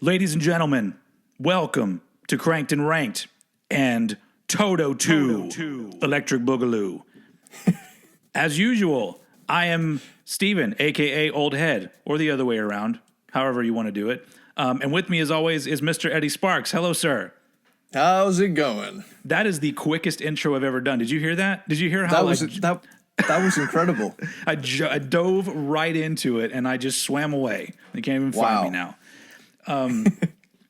Ladies and gentlemen, welcome to Cranked and Ranked and Toto 2 Electric Boogaloo. As usual, I am Steven, a.k.a. Old Head, or the other way around, however you want to do it. And with me, as always, is Mr. Eddie Sparxx. Hello, sir. How's it going? That is the quickest intro I've ever done. Did you hear that? Did you hear how that was incredible? I dove right into it, and I just swam away. They can't even find me now.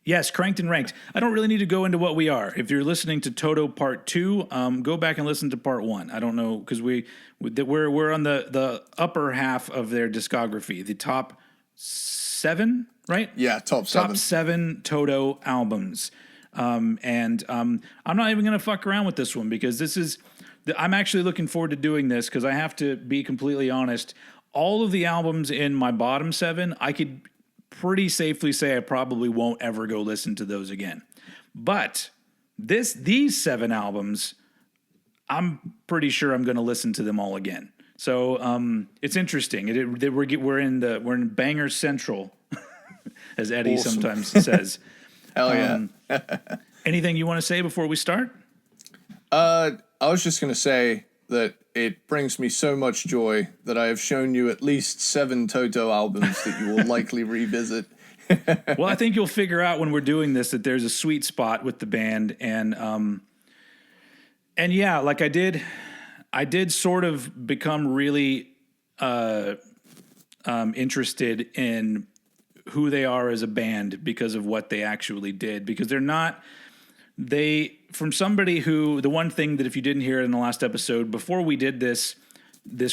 Yes, Cranked and Ranked. I don't really need to go into what we are. If you're listening to Toto Part 2, go back and listen to Part 1. I don't know, because we're on the upper half of their discography, the top 7, right? Yeah, top 7. Top 7 Toto albums. I'm not even going to fuck around with this one, because I'm actually looking forward to doing this, because I have to be completely honest. All of the albums in my bottom 7, I could pretty safely say I probably won't ever go listen to those again. But these 7 albums, I'm pretty sure I'm going to listen to them all again. So it's interesting. We're in Banger Central, as Eddie sometimes says. Hell yeah. Anything you want to say before we start? I was just going to say that it brings me so much joy that I have shown you at least 7 Toto albums that you will likely revisit. Well, I think you'll figure out when we're doing this that there's a sweet spot with the band, and yeah, like I did sort of become really interested in who they are as a band because of what they actually did, because from somebody who, the one thing that if you didn't hear it in the last episode, before we did this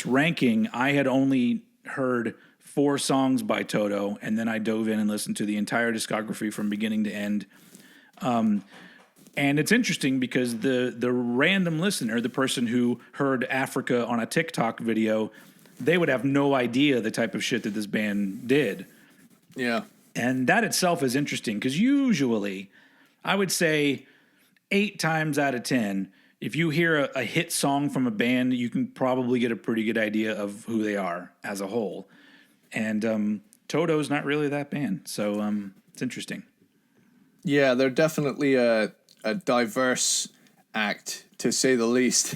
ranking, I had only heard 4 songs by Toto, and then I dove in and listened to the entire discography from beginning to end. And it's interesting because the random listener, the person who heard Africa on a TikTok video, they would have no idea the type of shit that this band did. Yeah. And that itself is interesting, because usually, I would say 8 times out of 10, if you hear a hit song from a band, you can probably get a pretty good idea of who they are as a whole. And Toto's not really that band, so it's interesting. Yeah, they're definitely a diverse act, to say the least.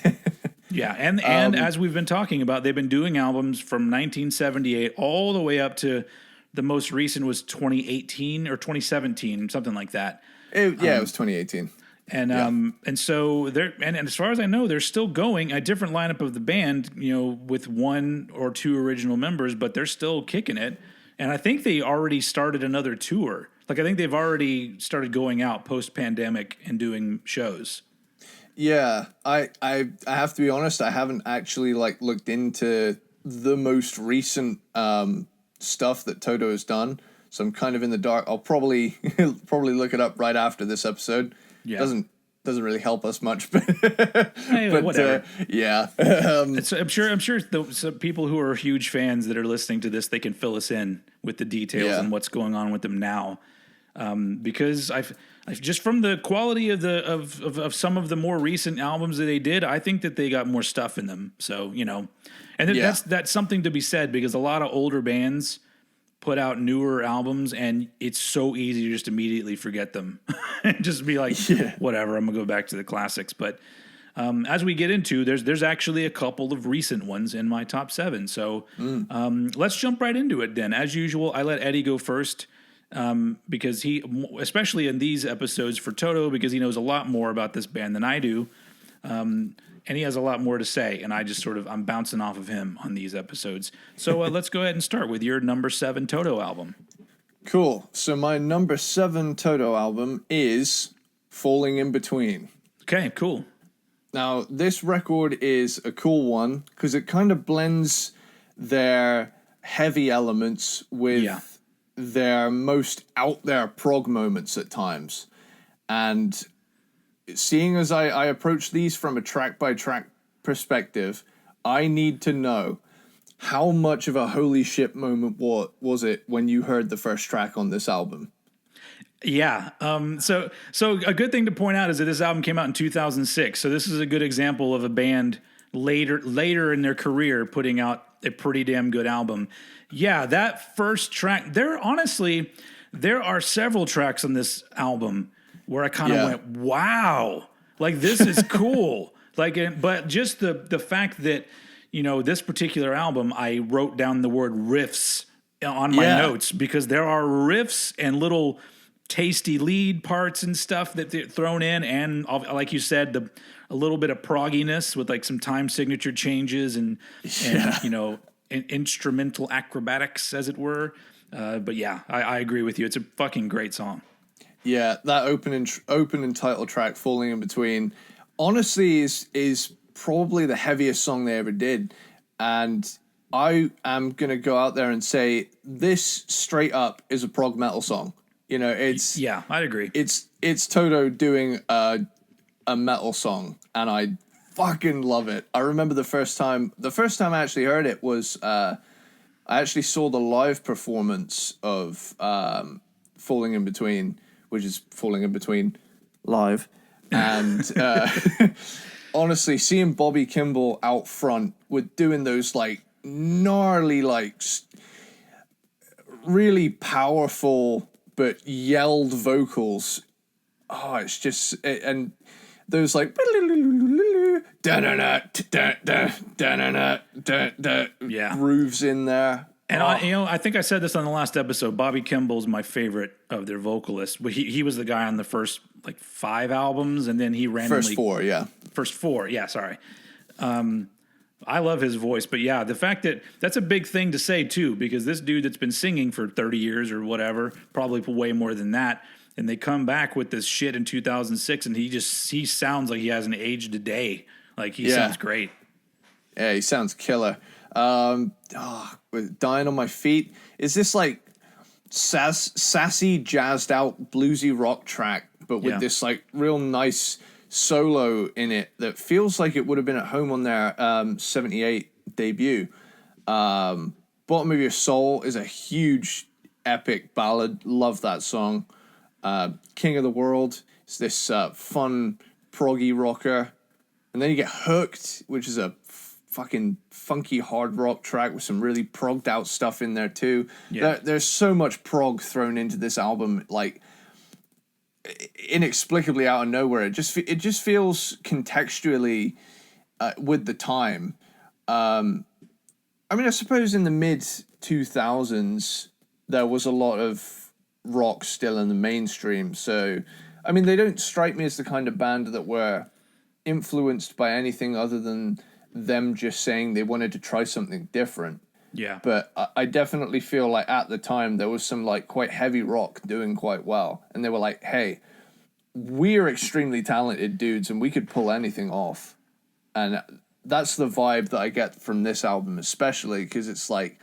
Yeah, and as we've been talking about, they've been doing albums from 1978 all the way up to the most recent was 2018 or 2017, something like that. It was 2018. And so they're, and as far as I know, they're still going a different lineup of the band, with 1 or 2 original members, but they're still kicking it. And I think they already started another tour. Like, I think they've already started going out post-pandemic and doing shows. Yeah, I have to be honest, I haven't actually looked into the most recent stuff that Toto has done. So I'm kind of in the dark. I'll probably look it up right after this episode. Yeah. Doesn't really help us much, but whatever. Yeah. I'm sure some people who are huge fans that are listening to this, they can fill us in with the details and what's going on with them now. Because I've just from the quality of some of the more recent albums that they did, I think that they got more stuff in them. So, and that's something to be said, because a lot of older bands put out newer albums, and it's so easy to just immediately forget them and just be like, whatever, I'm gonna go back to the classics. But as we get into, there's actually a couple of recent ones in my top 7. So let's jump right into it then. As usual, I let Eddie go first, because he, especially in these episodes for Toto, because he knows a lot more about this band than I do. And he has a lot more to say, and I'm bouncing off of him on these episodes. So let's go ahead and start with your number 7 Toto album. Cool. So my number 7 Toto album is Falling in Between. Okay, cool. Now, this record is a cool one because it kind of blends their heavy elements with their most out there prog moments at times. And seeing as I approach these from a track by track perspective, I need to know, how much of a holy shit moment was it when you heard the first track on this album? Yeah. So a good thing to point out is that this album came out in 2006. So this is a good example of a band later in their career putting out a pretty damn good album. Yeah, that first track, there are several tracks on this album where I kind of went, wow, like this is cool. But just the fact that, this particular album, I wrote down the word riffs on my notes because there are riffs and little tasty lead parts and stuff that they're thrown in. And like you said, a little bit of progginess with like some time signature changes and instrumental acrobatics, as it were. But yeah, I agree with you. It's a fucking great song. Yeah, that open title track, Falling in Between, honestly is probably the heaviest song they ever did. And I am going to go out there and say this straight up is a prog metal song. Yeah, I'd agree. It's Toto doing a metal song, and I fucking love it. I remember the first time I actually heard it was I actually saw the live performance of Falling in Between, which is Falling in Between live. And honestly, seeing Bobby Kimball out front with doing those like gnarly, like really powerful but yelled vocals. Oh, it's just and those like grooves in there. And I think I said this on the last episode. Bobby Kimball's my favorite of their vocalists. He was the guy on the first like 5 albums, and then he randomly first four. Yeah, sorry. I love his voice, but yeah, the fact that's a big thing to say too, because this dude that's been singing for 30 years or whatever, probably way more than that, and they come back with this shit in 2006, and he sounds like he hasn't aged a day. Like he sounds great. Yeah, he sounds killer. Dying on My Feet is this like sassy, jazzed out, bluesy rock track, but with this like real nice solo in it that feels like it would have been at home on their 78 debut. Bottom of Your Soul is a huge epic ballad. Love that song. King of the World is this fun proggy rocker, and then you get Hooked, which is a fucking funky hard rock track with some really progged out stuff in there too. There's so much prog thrown into this album, like inexplicably out of nowhere. It just feels contextually with the time. I suppose in the mid 2000s there was a lot of rock still in the mainstream, so they don't strike me as the kind of band that were influenced by anything other than them just saying they wanted to try something different. Yeah. But I definitely feel like at the time there was some like quite heavy rock doing quite well. And they were like, hey, we're extremely talented dudes and we could pull anything off. And that's the vibe that I get from this album, especially because it's like,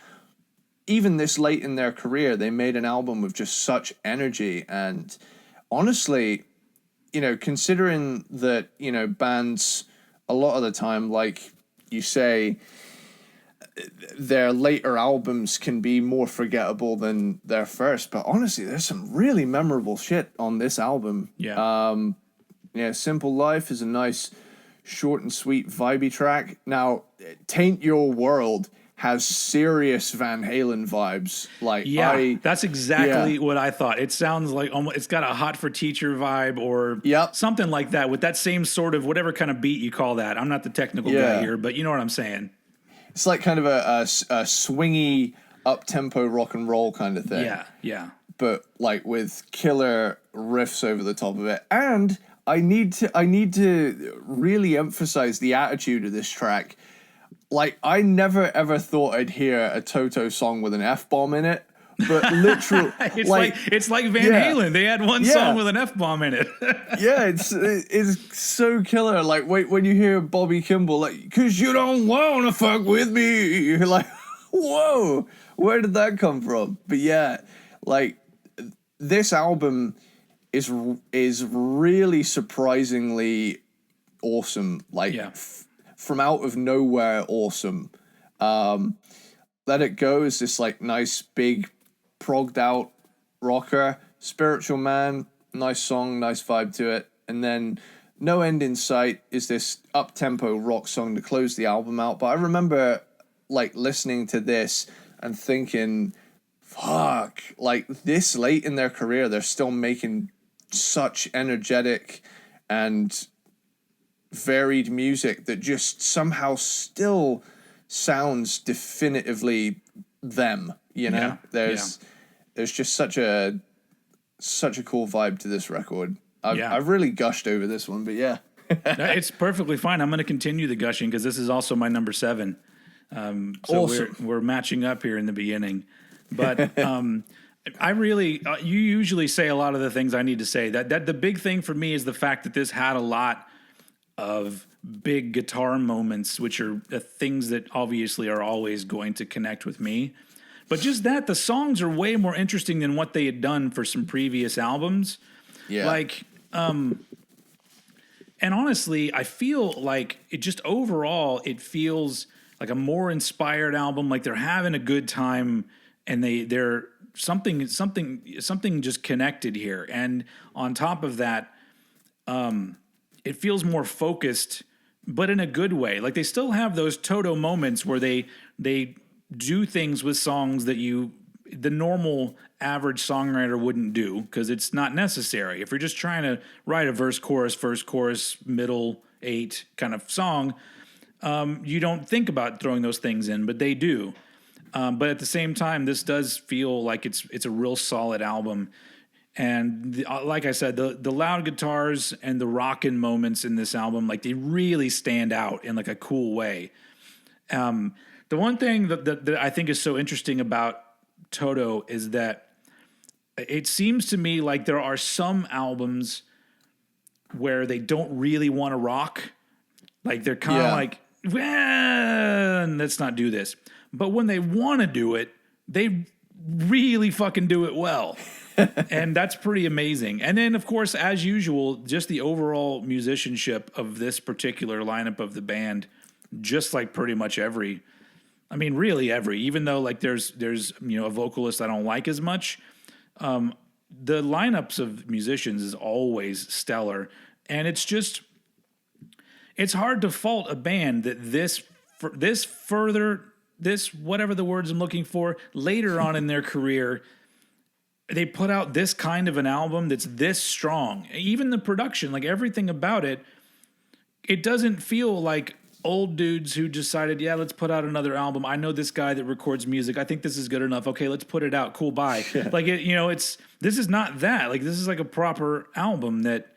even this late in their career, they made an album with just such energy. And honestly, considering that, bands a lot of the time, like you say, their later albums can be more forgettable than their first, but honestly, there's some really memorable shit on this album. Simple Life is a nice, short and sweet, vibey track. Now, Taint Your World has serious Van Halen vibes. That's exactly what I thought. It sounds like it's got a Hot for Teacher vibe or something like that, with that same sort of whatever kind of beat you call that. I'm not the technical guy here, but you know what I'm saying. It's like kind of a swingy, up-tempo rock and roll kind of thing. Yeah. But like with killer riffs over the top of it. And I need to really emphasize the attitude of this track. Like, I never ever thought I'd hear a Toto song with an F-bomb in it. But literally, it's like Van Halen. They had one song with an F-bomb in it. it's so killer. Like, when you hear Bobby Kimball, like, 'cause you don't wanna fuck with me. You're like, whoa, where did that come from? But yeah, like, this album is really surprisingly awesome. Like, from out of nowhere awesome. Let It Go is this like nice big progged out rocker. Spiritual Man, nice song, nice vibe to it. And then No End in Sight is this up-tempo rock song to close the album out. But I remember like listening to this and thinking, fuck, like this late in their career, they're still making such energetic and varied music that just somehow still sounds definitively them, you know. There's just such a cool vibe to this record. I've really gushed over this one, but yeah. It's perfectly fine. I'm going to continue the gushing because this is also my number 7. So awesome. we're matching up here in the beginning, but I really you usually say a lot of the things I need to say. That the big thing for me is the fact that this had a lot of big guitar moments, which are things that obviously are always going to connect with me. But just that, the songs are way more interesting than what they had done for some previous albums. Yeah. Like, and honestly, I feel like it just overall, it feels like a more inspired album. Like they're having a good time and they're something just connected here. And on top of that, it feels more focused, but in a good way. Like they still have those Toto moments where they do things with songs that the normal average songwriter wouldn't do because it's not necessary. If you're just trying to write a verse, chorus, middle, 8 kind of song, you don't think about throwing those things in, but they do. But at the same time, this does feel like it's a real solid album. And like I said, the loud guitars and the rockin' moments in this album, like they really stand out in like a cool way. The one thing that I think is so interesting about Toto is that it seems to me like there are some albums where they don't really want to rock. Like they're kind of like, well, let's not do this. But when they want to do it, they really fucking do it well. And that's pretty amazing. And then, of course, as usual, just the overall musicianship of this particular lineup of the band, just like pretty much really every, even though like there's a vocalist I don't like as much, the lineups of musicians is always stellar. And it's hard to fault a band that whatever the words I'm looking for, later on in their career, they put out this kind of an album that's this strong. Even the production, like everything about it, it doesn't feel like old dudes who decided, let's put out another album. I know this guy that records music. I think this is good enough. Okay, let's put it out. Cool, bye. Like this is not that. Like this is like a proper album that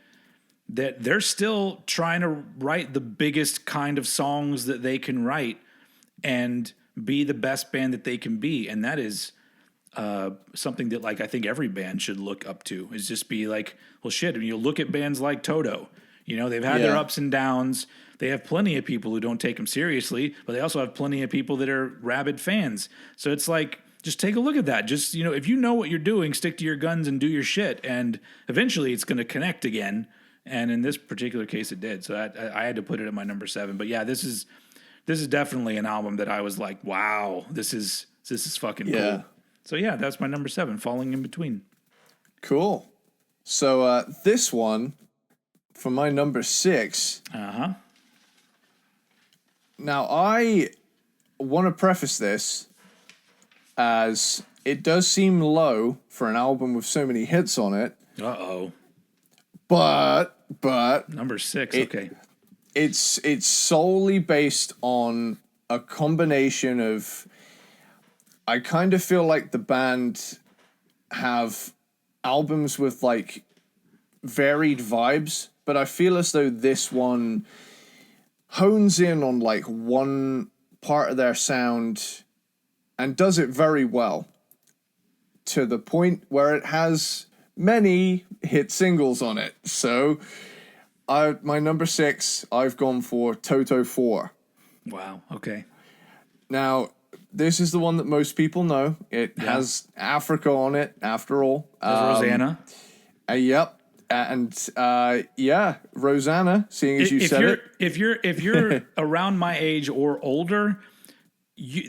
they're still trying to write the biggest kind of songs that they can write and be the best band that they can be. And that is something that like I think every band should look up to, is just be like, well, shit. I mean, you look at bands like Toto. They've had their ups and downs. They have plenty of people who don't take them seriously, but they also have plenty of people that are rabid fans. So it's like, just take a look at that. Just, if you know what you're doing, stick to your guns and do your shit. And eventually it's going to connect again. And in this particular case, it did. So I had to put it at my number 7. But yeah, this is definitely an album that I was like, wow, this is fucking cool. So yeah, that's my number 7, Falling in Between. Cool. So this one, for my number 6. Uh-huh. Now, I want to preface this as it does seem low for an album with so many hits on it. Uh-oh. But number 6, okay. It's solely based on a combination of, I kind of feel like the band have albums with like varied vibes, but I feel as though this one hones in on like one part of their sound and does it very well, to the point where it has many hit singles on it. So my number 6, I've gone for Toto 4. Wow, okay. Now, this is the one that most people know. It has Africa on it, after all. Rosanna. Yep. And Rosanna, seeing as you said it. If you're around my age or older,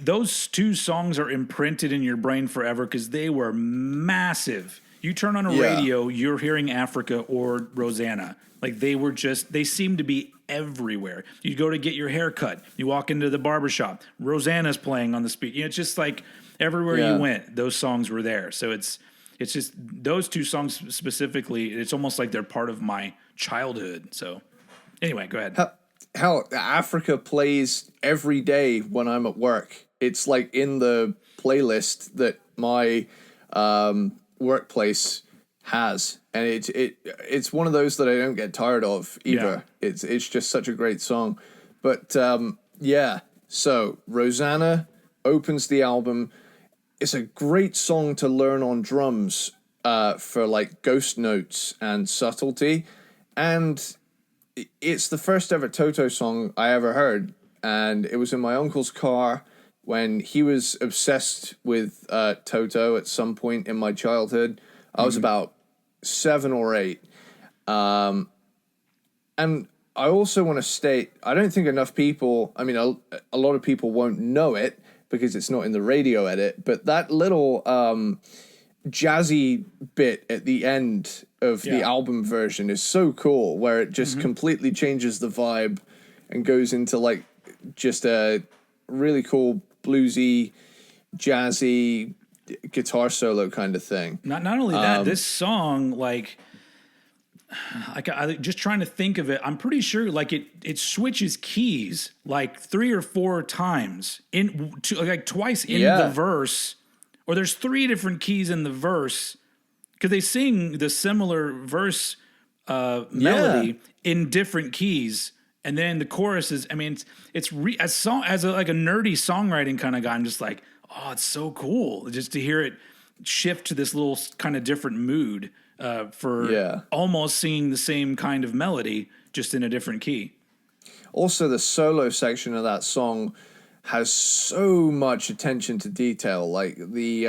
those two songs are imprinted in your brain forever because they were massive. You turn on a radio, you're hearing Africa or Rosanna. Like they seem to be everywhere. You go to get your hair cut, you walk into the barbershop, Rosanna's playing on the speaker. It's just like everywhere you went, those songs were there. So it's just those two songs specifically, it's almost like they're part of my childhood. So anyway, go ahead. Hell, Africa plays every day when I'm at work. It's like in the playlist that my workplace has, and it's one of those that I don't get tired of either. Yeah. It's just such a great song. But so Rosanna opens the album. It's a great song to learn on drums for like ghost notes and subtlety, and it's the first ever Toto song I ever heard, and it was in my uncle's car when he was obsessed with Toto at some point in my childhood. I was about 7 or 8. And I also want to state, I don't think enough people, I mean, a lot of people won't know it because it's not in the radio edit, but that little jazzy bit at the end of the album version is so cool, where it just completely changes the vibe and goes into like just a really cool bluesy, jazzy guitar solo kind of thing. Not only that, this song, like I just trying to think of it, I'm pretty sure like it switches keys like 3 or 4 times like twice in the verse, or there's 3 different keys in the verse, because they sing the similar verse melody in different keys, and then the chorus is, I mean, it's as a nerdy songwriting kind of guy, I'm just like, oh, it's so cool just to hear it shift to this little kind of different mood for almost singing the same kind of melody, just in a different key. Also, the solo section of that song has so much attention to detail, like the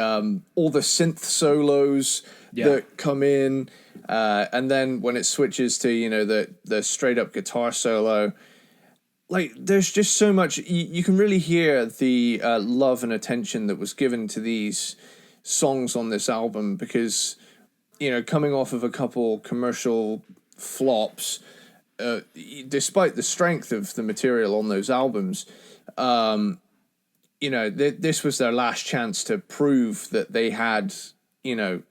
all the synth solos that come in, and then when it switches to, you know, the straight up guitar solo, like there's just so much. You can really hear the love and attention that was given to these songs on this album, because, you know, coming off of a couple commercial flops, despite the strength of the material on those albums, you know, this was their last chance to prove that they had, you know,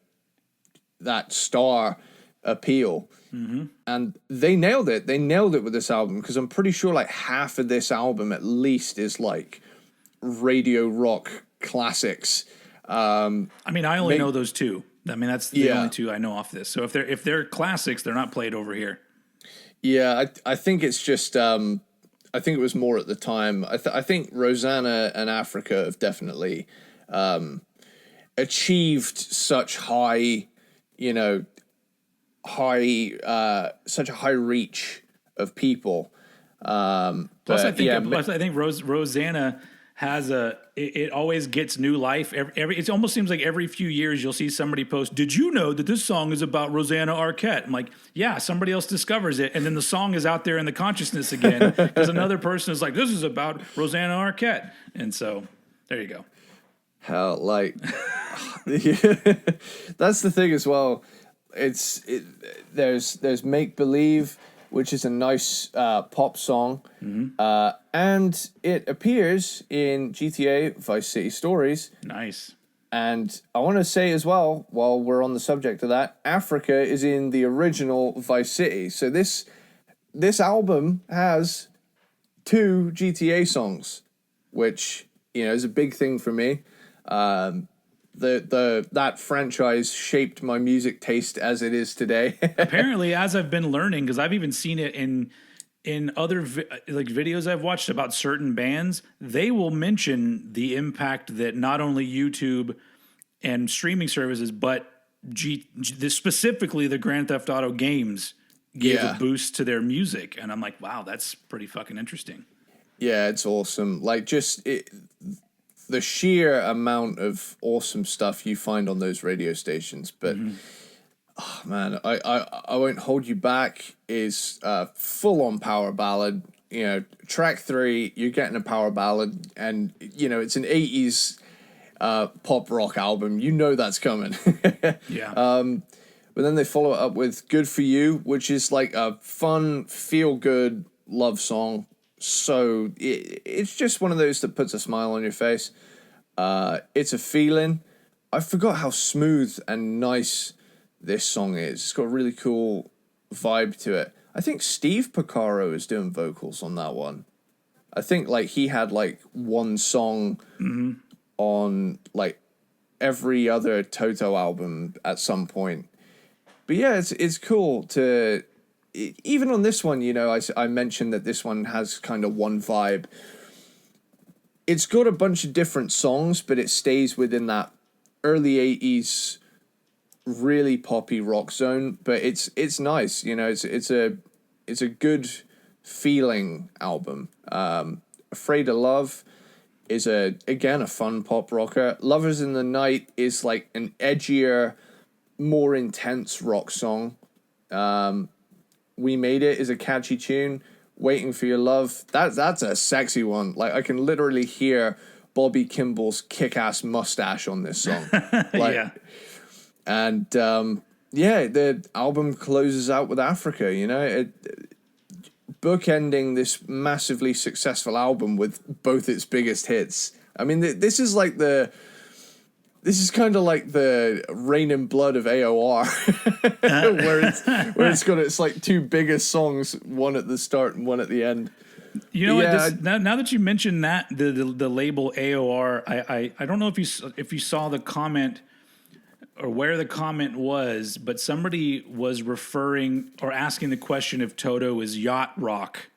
that star appeal. And they nailed it. They nailed it with this album, because I'm pretty sure like half of this album at least is like radio rock classics. I mean, I only know those 2. I mean, that's the only 2 I know off this. So if they're classics, they're not played over here. Yeah, I think it's just I think it was more at the time. I think Rosanna and Africa have definitely achieved such high, you know, such a high reach of people. Plus, I think Rosanna has it always gets new life. It almost seems like every few years you'll see somebody post, "Did you know that this song is about Rosanna Arquette?" I'm like, yeah, somebody else discovers it, and then the song is out there in the consciousness again because another person is like, "This is about Rosanna Arquette," and so there you go. Hell, like that's the thing as well. There's Make Believe, which is a nice pop song, and it appears in GTA Vice City Stories. Nice. And I want to say as well, while we're on the subject of that, Africa is in the original Vice City. So this album has 2 GTA songs, which, you know, is a big thing for me. That franchise shaped my music taste as it is today. Apparently, as I've been learning, because I've even seen it in other videos I've watched about certain bands, they will mention the impact that not only YouTube and streaming services, but specifically the Grand Theft Auto games gave a boost to their music. And I'm like, wow, that's pretty fucking interesting. Yeah, it's awesome. Like, just the sheer amount of awesome stuff you find on those radio stations. But oh man, I Won't Hold You Back is a full-on power ballad. track 3, you're getting a power ballad, and it's an 80s pop rock album. That's coming. Yeah. But then they follow it up with Good For You, which is like a fun, feel-good love song. So it's just one of those that puts a smile on your face. It's a feeling. I forgot how smooth and nice this song is. It's got a really cool vibe to it. I think Steve Porcaro is doing vocals on that one. I think like he had like one song on like every other Toto album at some point. But yeah, it's cool to, even on this one, I mentioned that this one has kind of one vibe. It's got a bunch of different songs, but it stays within that early 80s really poppy rock zone. But it's nice, it's a good feeling album. Afraid of Love is again a fun pop rocker. Lovers in the Night is like an edgier, more intense rock song. We Made It is a catchy tune. Waiting for Your Love, that's a sexy one. Like I can literally hear Bobby Kimball's kick-ass mustache on this song. Yeah. And the album closes out with Africa, bookending this massively successful album with both its biggest hits. I mean, this is kind of like the Rain and Blood of AOR, where it's got its like two biggest songs, one at the start and one at the end. What? Now that you mentioned that the label AOR, I don't know if you saw the comment or where the comment was, but somebody was referring or asking the question if Toto is yacht rock.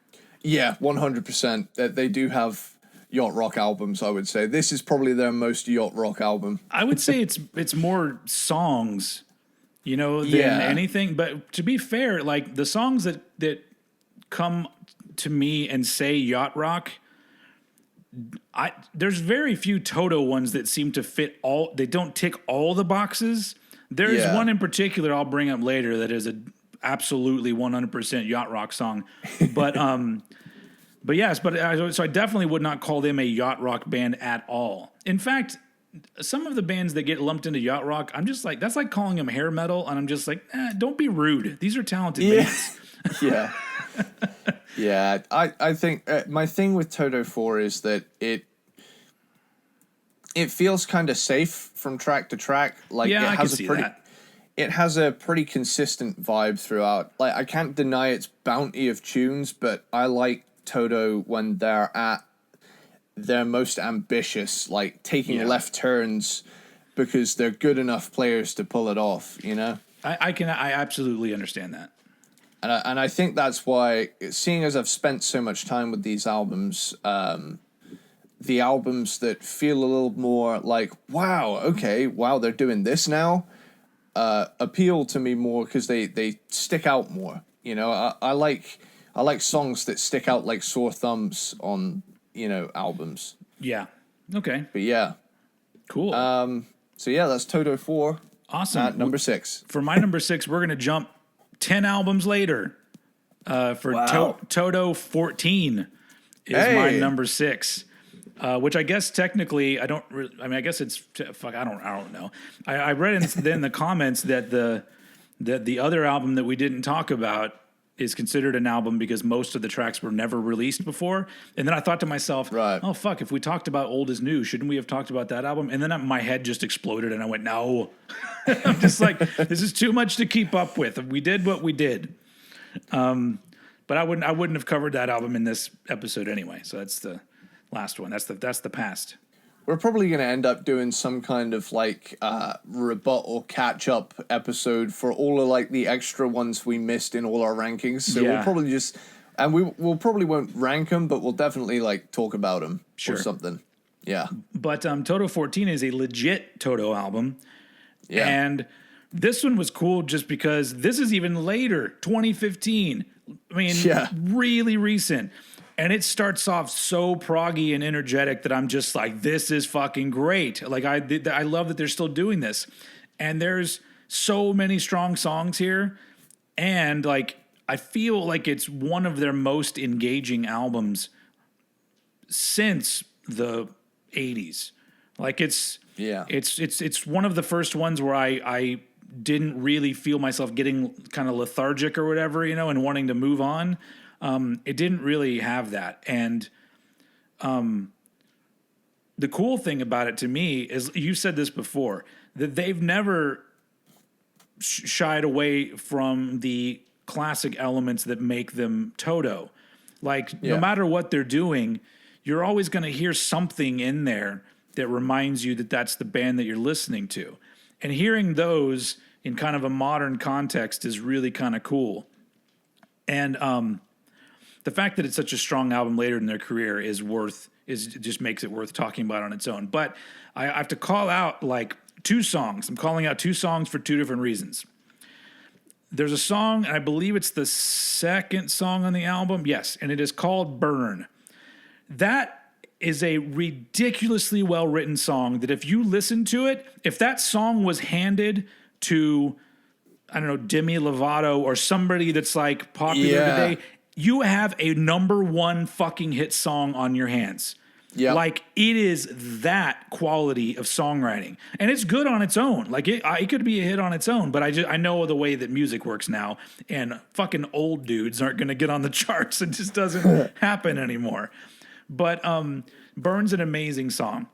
Yeah, 100%. That they do have yacht rock albums, I would say. This is probably their most yacht rock album. I would say it's more songs, than anything. But to be fair, like the songs that come to me and say yacht rock, there's very few Toto ones that seem to fit all. They don't tick all the boxes. There's one in particular I'll bring up later that is a absolutely 100% yacht rock song, but But yes, so I definitely would not call them a yacht rock band at all. In fact, some of the bands that get lumped into yacht rock, I'm just like, that's like calling them hair metal, and I'm just like, don't be rude. These are talented bands. Yeah. Yeah. I think my thing with Toto 4 is that it feels kind of safe from track to track. Like I can see that. It has a pretty consistent vibe throughout. Like I can't deny its bounty of tunes, but I like Toto when they're at their most ambitious, like taking left turns because they're good enough players to pull it off, I absolutely understand that. And I think that's why, seeing as I've spent so much time with these albums, the albums that feel a little more like, wow, they're doing this now, appeal to me more because they stick out more. I like songs that stick out like sore thumbs on, albums. Yeah. Okay. But yeah. Cool. So yeah, that's Toto 4. Awesome. At number 6. For my number 6, we're going to jump 10 albums later. Toto 14 is my number 6. Which I guess technically I guess it's I don't know. I read in the comments that the other album that we didn't talk about is considered an album because most of the tracks were never released before. And then I thought to myself, right. Oh fuck, if we talked about Old Is New, shouldn't we have talked about that album? And then my head just exploded and I went, no. I'm just like, this is too much to keep up with. We did what we did. But I wouldn't have covered that album in this episode anyway. So that's the last one. That's the past. We're probably going to end up doing some kind of like rebuttal catch-up episode for all of like the extra ones we missed in all our rankings. So we'll probably just, and we'll probably won't rank them, but we'll definitely like talk about them or something. Yeah. But Toto 14 is a legit Toto album. Yeah. And this one was cool just because this is even later, 2015. I mean, really recent. And it starts off so proggy and energetic that I'm just like, this is fucking great. Like, I love that they're still doing this. And there's so many strong songs here. And, like, I feel like it's one of their most engaging albums since the 80s. Like it's one of the first ones where I didn't really feel myself getting kind of lethargic or whatever, you know, and wanting to move on. It didn't really have that. And the cool thing about it to me is, you said this before, that they've never shied away from the classic elements that make them Toto. Like, no matter what they're doing, you're always going to hear something in there that reminds you that that's the band that you're listening to. And hearing those in kind of a modern context is really kind of cool. And the fact that it's such a strong album later in their career just makes it worth talking about on its own. But I have to call out like 2 songs. I'm calling out 2 songs for 2 different reasons. There's a song, and I believe it's the second song on the album. Yes, and it is called Burn. That is a ridiculously well-written song that if you listen to it, if that song was handed to, I don't know, Demi Lovato or somebody that's like popular today, you have a number 1 fucking hit song on your hands. Yeah, like it is that quality of songwriting, and it's good on its own. Like it could be a hit on its own, but I know the way that music works now, and fucking old dudes aren't going to get on the charts. It just doesn't happen anymore. But Burn's an amazing song,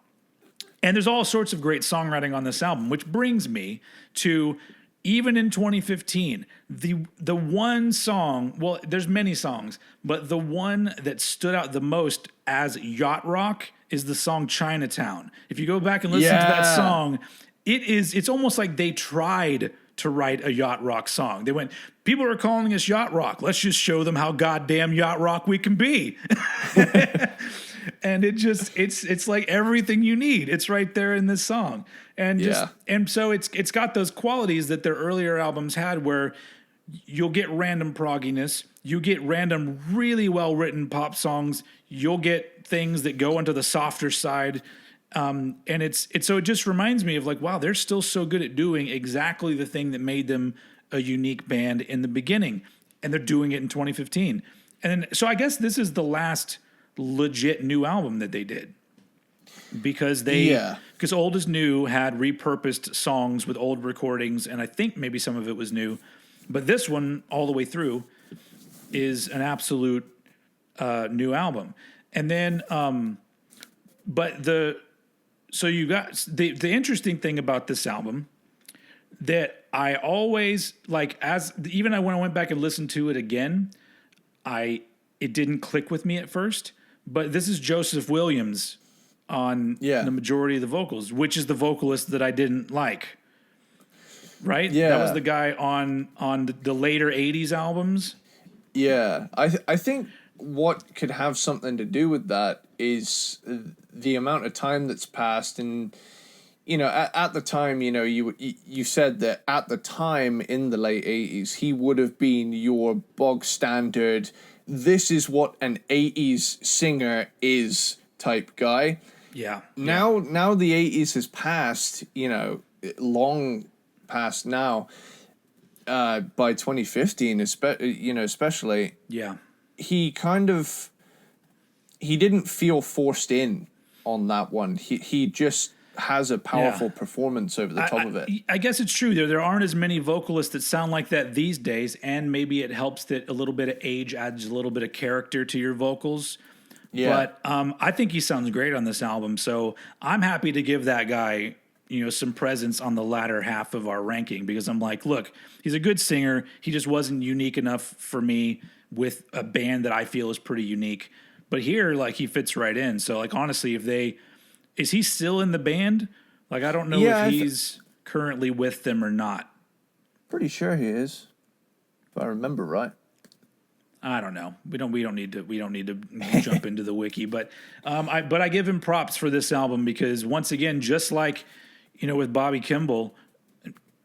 and there's all sorts of great songwriting on this album, which brings me to, even in 2015, the one song, well, there's many songs, but the one that stood out the most as yacht rock is the song Chinatown. If you go back and listen to that song, it's almost like they tried to write a yacht rock song. They went, people are calling us yacht rock. Let's just show them how goddamn yacht rock we can be. And it's like everything you need. It's right there in this song. And so it's got those qualities that their earlier albums had, where you'll get random progginess, you get random really well written pop songs, you'll get things that go into the softer side. And so it just reminds me of like, wow, they're still so good at doing exactly the thing that made them a unique band in the beginning, and they're doing it in 2015. And so I guess this is the last legit new album that they did, because because Old Is New had repurposed songs with old recordings, and I think maybe some of it was new, but this one all the way through is an absolute new album. And then so you got the interesting thing about this album that I always like, when I went back and listened to it again, it didn't click with me at first, but this is Joseph Williams on the majority of the vocals, which is the vocalist that I didn't like. Right? Yeah. That was the guy on the later 80s albums. Yeah. I think what could have something to do with that is the amount of time that's passed. And, you know, at the time, you know, you said that at the time in the late 80s, he would have been your bog standard, this is what an 80s singer is type guy. Yeah. Now the 80s has passed, you know, long past now, by 2015, especially. Yeah. He didn't feel forced in on that one. He just has a powerful performance over the top of it. I guess it's true. There aren't as many vocalists that sound like that these days, and maybe it helps that a little bit of age adds a little bit of character to your vocals. Yeah. But I think he sounds great on this album, so I'm happy to give that guy, you know, some presence on the latter half of our ranking, because I'm like, look, he's a good singer. He just wasn't unique enough for me with a band that I feel is pretty unique. But here, like, he fits right in. So, like, honestly, is he still in the band? Like, I don't know if he's currently with them or not. Pretty sure he is, if I remember right. I don't know. We don't need to jump into the wiki, but I give him props for this album, because once again, just like, you know, with Bobby Kimball,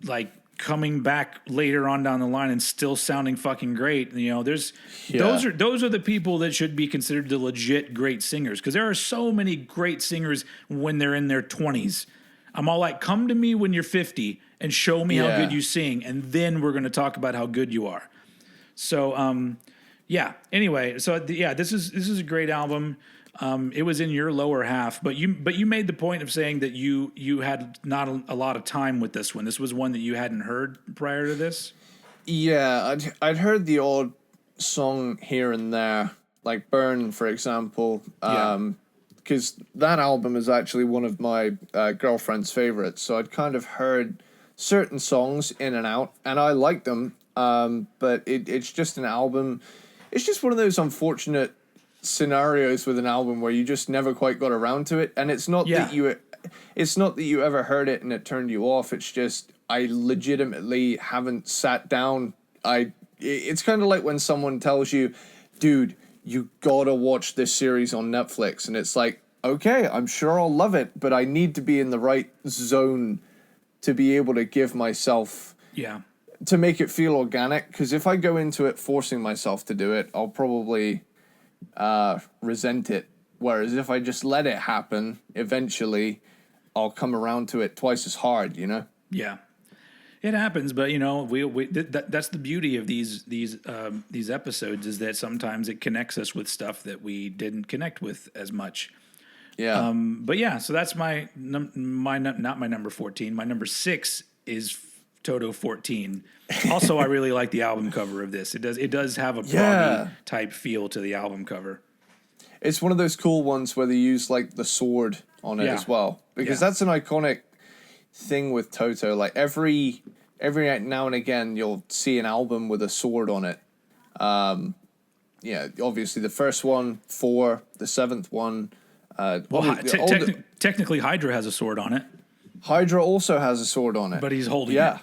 like, coming back later on down the line and still sounding fucking great. You know, those are the people that should be considered the legit great singers, because there are so many great singers when they're in their 20s. I'm all like, come to me when you're 50 and show me how good you sing, and then we're going to talk about how good you are. So yeah. Anyway, so this is a great album. It was in your lower half, but you made the point of saying that you had not a lot of time with this one. This was one that you hadn't heard prior to this. Yeah, I'd heard the odd song here and there, like Burn, for example. Because that album is actually one of my girlfriend's favorites. So I'd kind of heard certain songs in and out, and I liked them. But it's just an album. It's just one of those unfortunate scenarios with an album where you just never quite got around to it. And it's not that you ever heard it and it turned you off. It's just I legitimately haven't sat down. It's kind of like when someone tells you, dude, you gotta watch this series on Netflix, and it's like, okay, I'm sure I'll love it, but I need to be in the right zone to be able to give myself to make it feel organic, because if I go into it forcing myself to do it, I'll probably resent it, whereas if I just let it happen, eventually I'll come around to it twice as hard, you know? Yeah. It happens, but that's the beauty of these episodes, is that sometimes it connects us with stuff that we didn't connect with as much. Yeah. But yeah, so that's not my number 14. My number 6 is Toto 14. Also, I really like the album cover of this. It does have a proggy type feel to the album cover. It's one of those cool ones where they use like the sword on it as well, because that's an iconic thing with Toto. Like every now and again you'll see an album with a sword on it. Obviously the first one, 4, the 7th one. Technically Hydra has a sword on it. Hydra also has a sword on it, but he's holding it.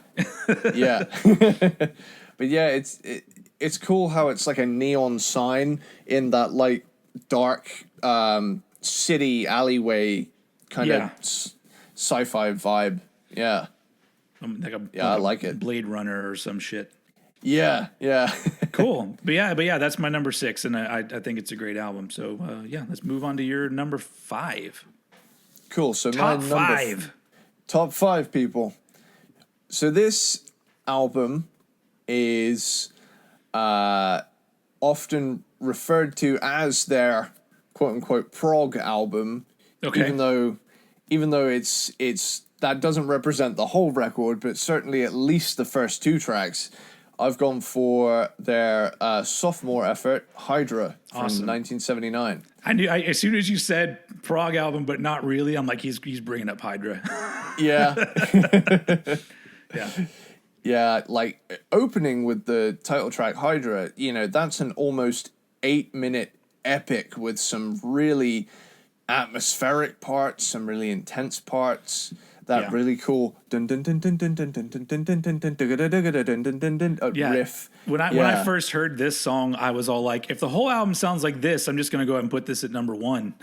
Yeah. But yeah, it's cool how it's like a neon sign in that like dark city alleyway kind of sci-fi vibe. Yeah. I like it. Blade Runner or some shit. Yeah. Cool. But yeah, that's my number 6, and I think it's a great album. So let's move on to your number 5. Cool. So top 5. Top 5, people. So this album is often referred to as their quote unquote prog album. Okay. Even though it's that doesn't represent the whole record, but certainly at least the first 2 tracks. I've gone for their sophomore effort, Hydra, from 1979. I knew as soon as you said prog album, but not really. I'm like, he's bringing up Hydra. Yeah. Yeah. Yeah, like opening with the title track Hydra, that's an almost 8-minute epic with some really atmospheric parts, some really intense parts. That really cool riff. When I first heard this song, I was all like, if the whole album sounds like this, I'm just going to go ahead and put this at number 1.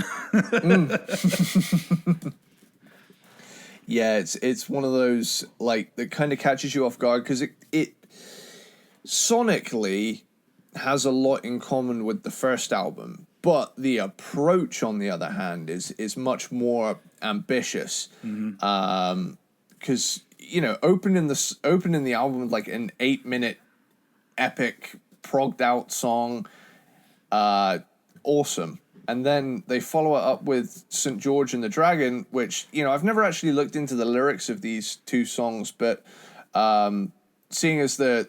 Yeah, it's one of those like that kind of catches you off guard, because it sonically has a lot in common with the first album, but the approach, on the other hand, is much more ambitious. Because opening the album with like an 8-minute epic progged out song, awesome. And then they follow it up with St. George and the Dragon, which, I've never actually looked into the lyrics of these 2 songs, but seeing as the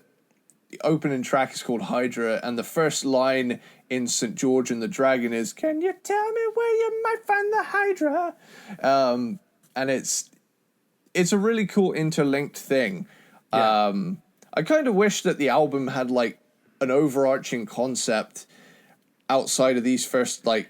opening track is called Hydra, and the first line in St. George and the Dragon is, "Can you tell me where you might find the Hydra?" And it's a really cool interlinked thing. Yeah. I kind of wish that the album had like an overarching concept outside of these first 2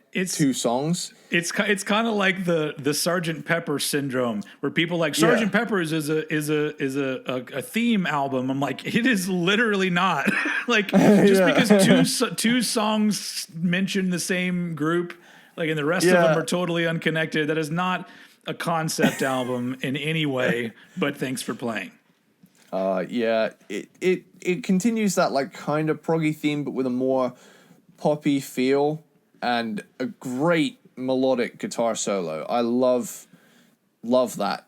songs. It's kind of like the Sgt. Pepper syndrome, where people like Sgt. Pepper's is a theme album. I'm like, it is literally not. Like, just because two songs mention the same group, like, and the rest of them are totally unconnected, that is not a concept album in any way. But thanks for playing. It continues that like kind of proggy theme, but with a more poppy feel and a great melodic guitar solo. I love that.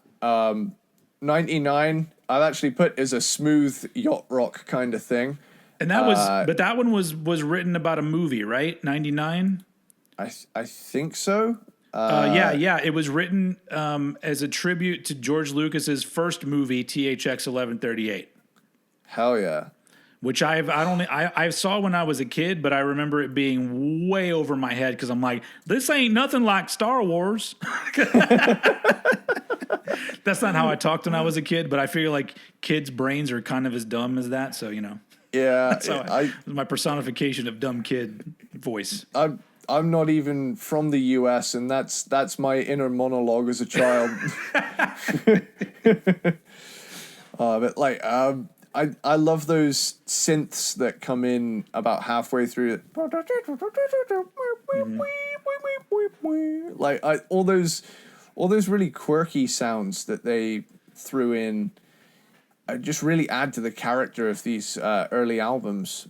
99 I've actually put as a smooth yacht rock kind of thing. And that but that one was written about a movie, right? 99. I think so. Yeah. It was written as a tribute to George Lucas's first movie, THX 1138. Hell yeah. Which I saw when I was a kid, but I remember it being way over my head because I'm like, this ain't nothing like Star Wars. That's not how I talked when I was a kid, but I feel like kids' brains are kind of as dumb as that. So, you know. Yeah. That's how my personification of dumb kid voice. I'm not even from the US, and that's my inner monologue as a child. But like, I love those synths that come in about halfway through it. Like all those really quirky sounds that they threw in just really add to the character of these early albums.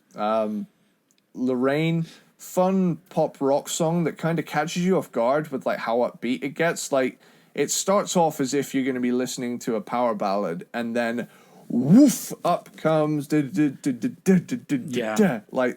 Lorraine, fun pop rock song that kind of catches you off guard with like how upbeat it gets. Like it starts off as if you're going to be listening to a power ballad, and then woof, up comes like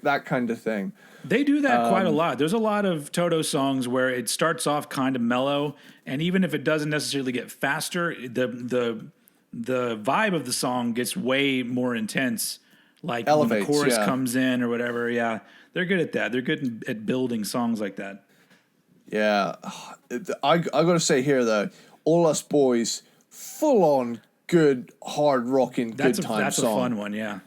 that kind of thing. They do that quite a lot. There's a lot of Toto songs where it starts off kind of mellow, and even if it doesn't necessarily get faster, the vibe of the song gets way more intense. Like elevates, when the chorus comes in or whatever. Yeah, they're good at that. They're good at building songs like that. Yeah, I gotta say here though, All Us Boys, full on good hard rocking good time that's song. A fun one, yeah.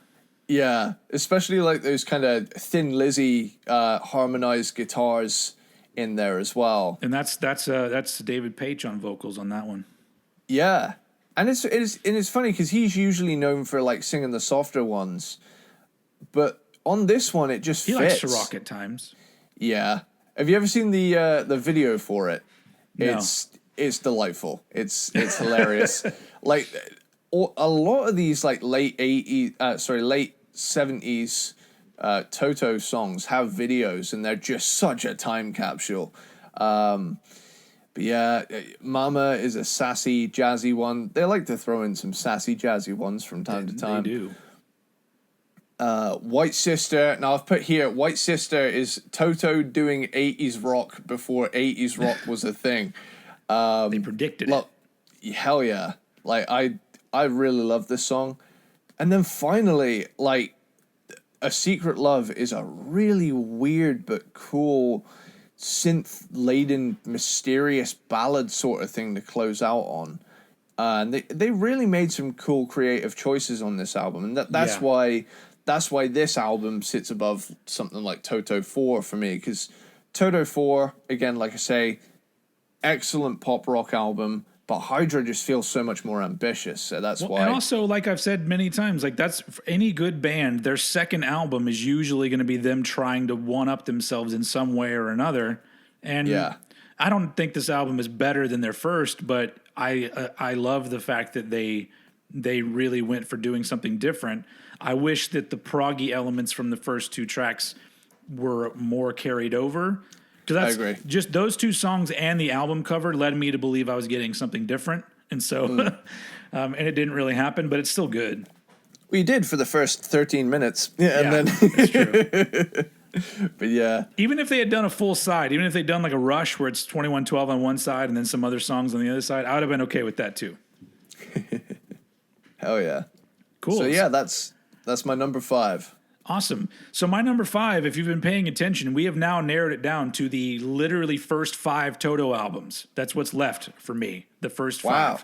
Yeah, especially like those kind of Thin Lizzy harmonized guitars in there as well. And that's David Paich on vocals on that one. Yeah, and it's funny because he's usually known for like singing the softer ones, but on this one it just fits. He likes to rock at times. Yeah, have you ever seen the video for it? No. It's delightful. It's hilarious. Like a lot of these like late 70s Toto songs have videos, and they're just such a time capsule. But yeah, Mama is a sassy, jazzy one. They like to throw in some sassy, jazzy ones from time to time. They do. White Sister. Now I've put here, White Sister is Toto doing 80s rock before 80s rock was a thing. They predicted it. Hell yeah. Like, I really love this song. And then finally, like, A Secret Love is a really weird but cool synth-laden, mysterious ballad sort of thing to close out on. And they really made some cool creative choices on this album. And that's why this album sits above something like Toto 4 for me. Because Toto 4, again, like I say, excellent pop rock album, but Hydra just feels so much more ambitious. So that's why. And also, like I've said many times, like that's for any good band, their second album is usually going to be them trying to one up themselves in some way or another. And I don't think this album is better than their first, but I love the fact that they really went for doing something different. I wish that the proggy elements from the first two tracks were more carried over. I agree. Just those two songs and the album cover led me to believe I was getting something different. And so, and it didn't really happen, but it's still good. We did for the first 13 minutes. And then that's true. But yeah. Even if they had done a full side, even if they'd done like a Rush where it's 2112 on one side and then some other songs on the other side, I would have been okay with that too. Hell yeah. Cool. So yeah, that's my number 5. Awesome. So my number 5, if you've been paying attention, we have now narrowed it down to the literally first 5 Toto albums. That's what's left for me, the first 5. Wow.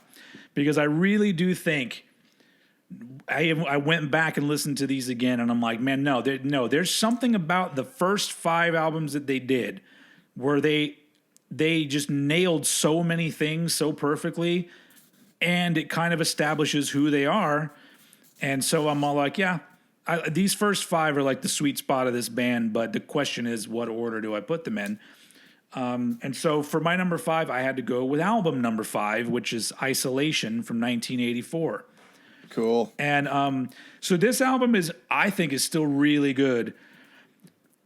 Because I really do think I went back and listened to these again, and I'm like, man, there's something about the first 5 albums that they did where they just nailed so many things so perfectly, and it kind of establishes who they are. And so I'm all like, yeah, these first 5 are like the sweet spot of this band, but the question is, what order do I put them in? And so for my number 5, I had to go with album number 5, which is Isolation from 1984. Cool. And so this album I think is still really good.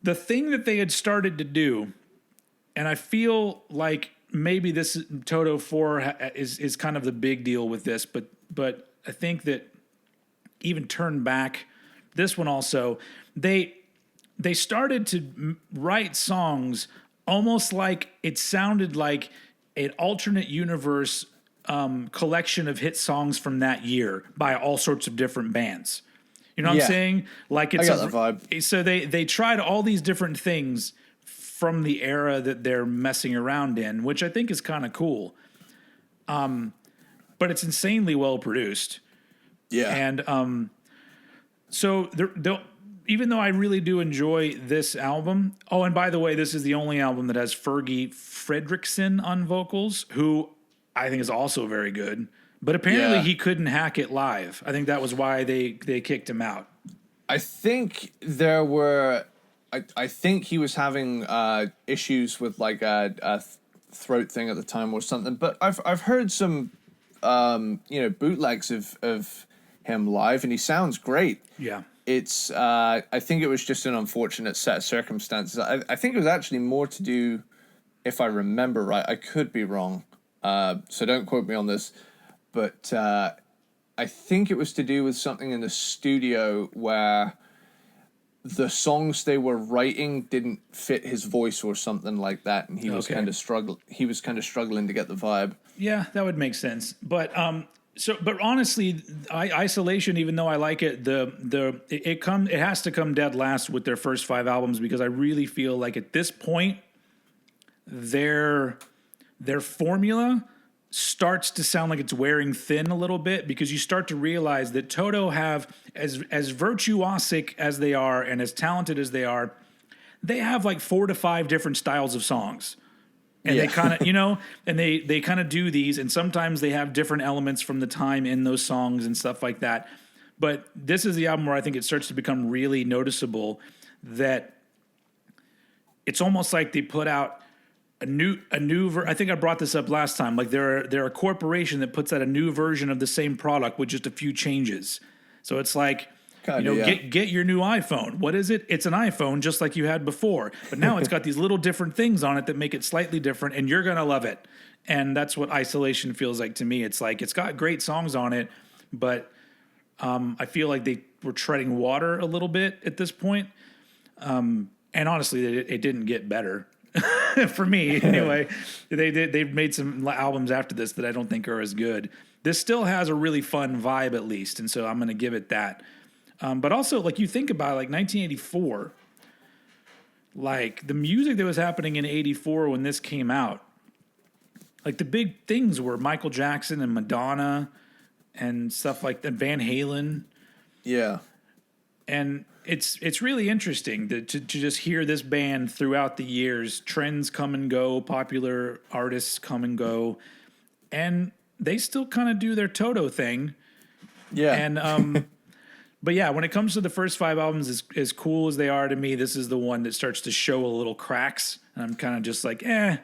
The thing that they had started to do, and I feel like maybe this Toto 4 is kind of the big deal with this, but I think that even Turn Back, this one also, they started to write songs almost like it sounded like an alternate universe collection of hit songs from that year by all sorts of different bands. You know what I'm saying? Like it's I got the vibe. So they tried all these different things from the era that they're messing around in, which I think is kind of cool. But it's insanely well produced. Yeah. And so even though I really do enjoy this album. Oh, and by the way, this is the only album that has Fergie Fredrickson on vocals, who I think is also very good. But apparently he couldn't hack it live. I think that was why they kicked him out. I think there were... I think he was having issues with like a throat thing at the time or something. But I've heard some bootlegs of him live, and he sounds great. Yeah. It's I think it was just an unfortunate set of circumstances. I think it was actually more to do, if I remember right, I could be wrong, so don't quote me on this, but I think it was to do with something in the studio where the songs they were writing didn't fit his voice or something like that, and he was kind of struggling to get the vibe. Yeah, that would make sense. But but honestly, Isolation, even though I like it, it has to come dead last with their first 5 albums, because I really feel like at this point their formula starts to sound like it's wearing thin a little bit, because you start to realize that Toto have, as virtuosic as they are and as talented as they have like 4 to 5 different styles of songs. And they kind of, and they kind of do these, and sometimes they have different elements from the time in those songs and stuff like that. But this is the album where I think it starts to become really noticeable that it's almost like they put out a new I think I brought this up last time. Like they're a corporation that puts out a new version of the same product with just a few changes. So it's like, get your new iPhone. What is it? It's an iPhone just like you had before, but now it's got these little different things on it that make it slightly different, and you're gonna love it. And that's what Isolation feels like to me. It's like it's got great songs on it, but I feel like they were treading water a little bit at this point. And honestly, it didn't get better. For me, anyway. They've made some albums after this that I don't think are as good. This still has a really fun vibe, at least, and so I'm going to give it that. But also, like, you think about, like, 1984, like, the music that was happening in 84 when this came out, like, the big things were Michael Jackson and Madonna and stuff like that, Van Halen. Yeah. And it's really interesting to just hear this band throughout the years. Trends come and go, popular artists come and go, and they still kind of do their Toto thing. Yeah. And but yeah, when it comes to the first 5 albums, as cool as they are to me, this is the one that starts to show a little cracks. And I'm kind of just like, I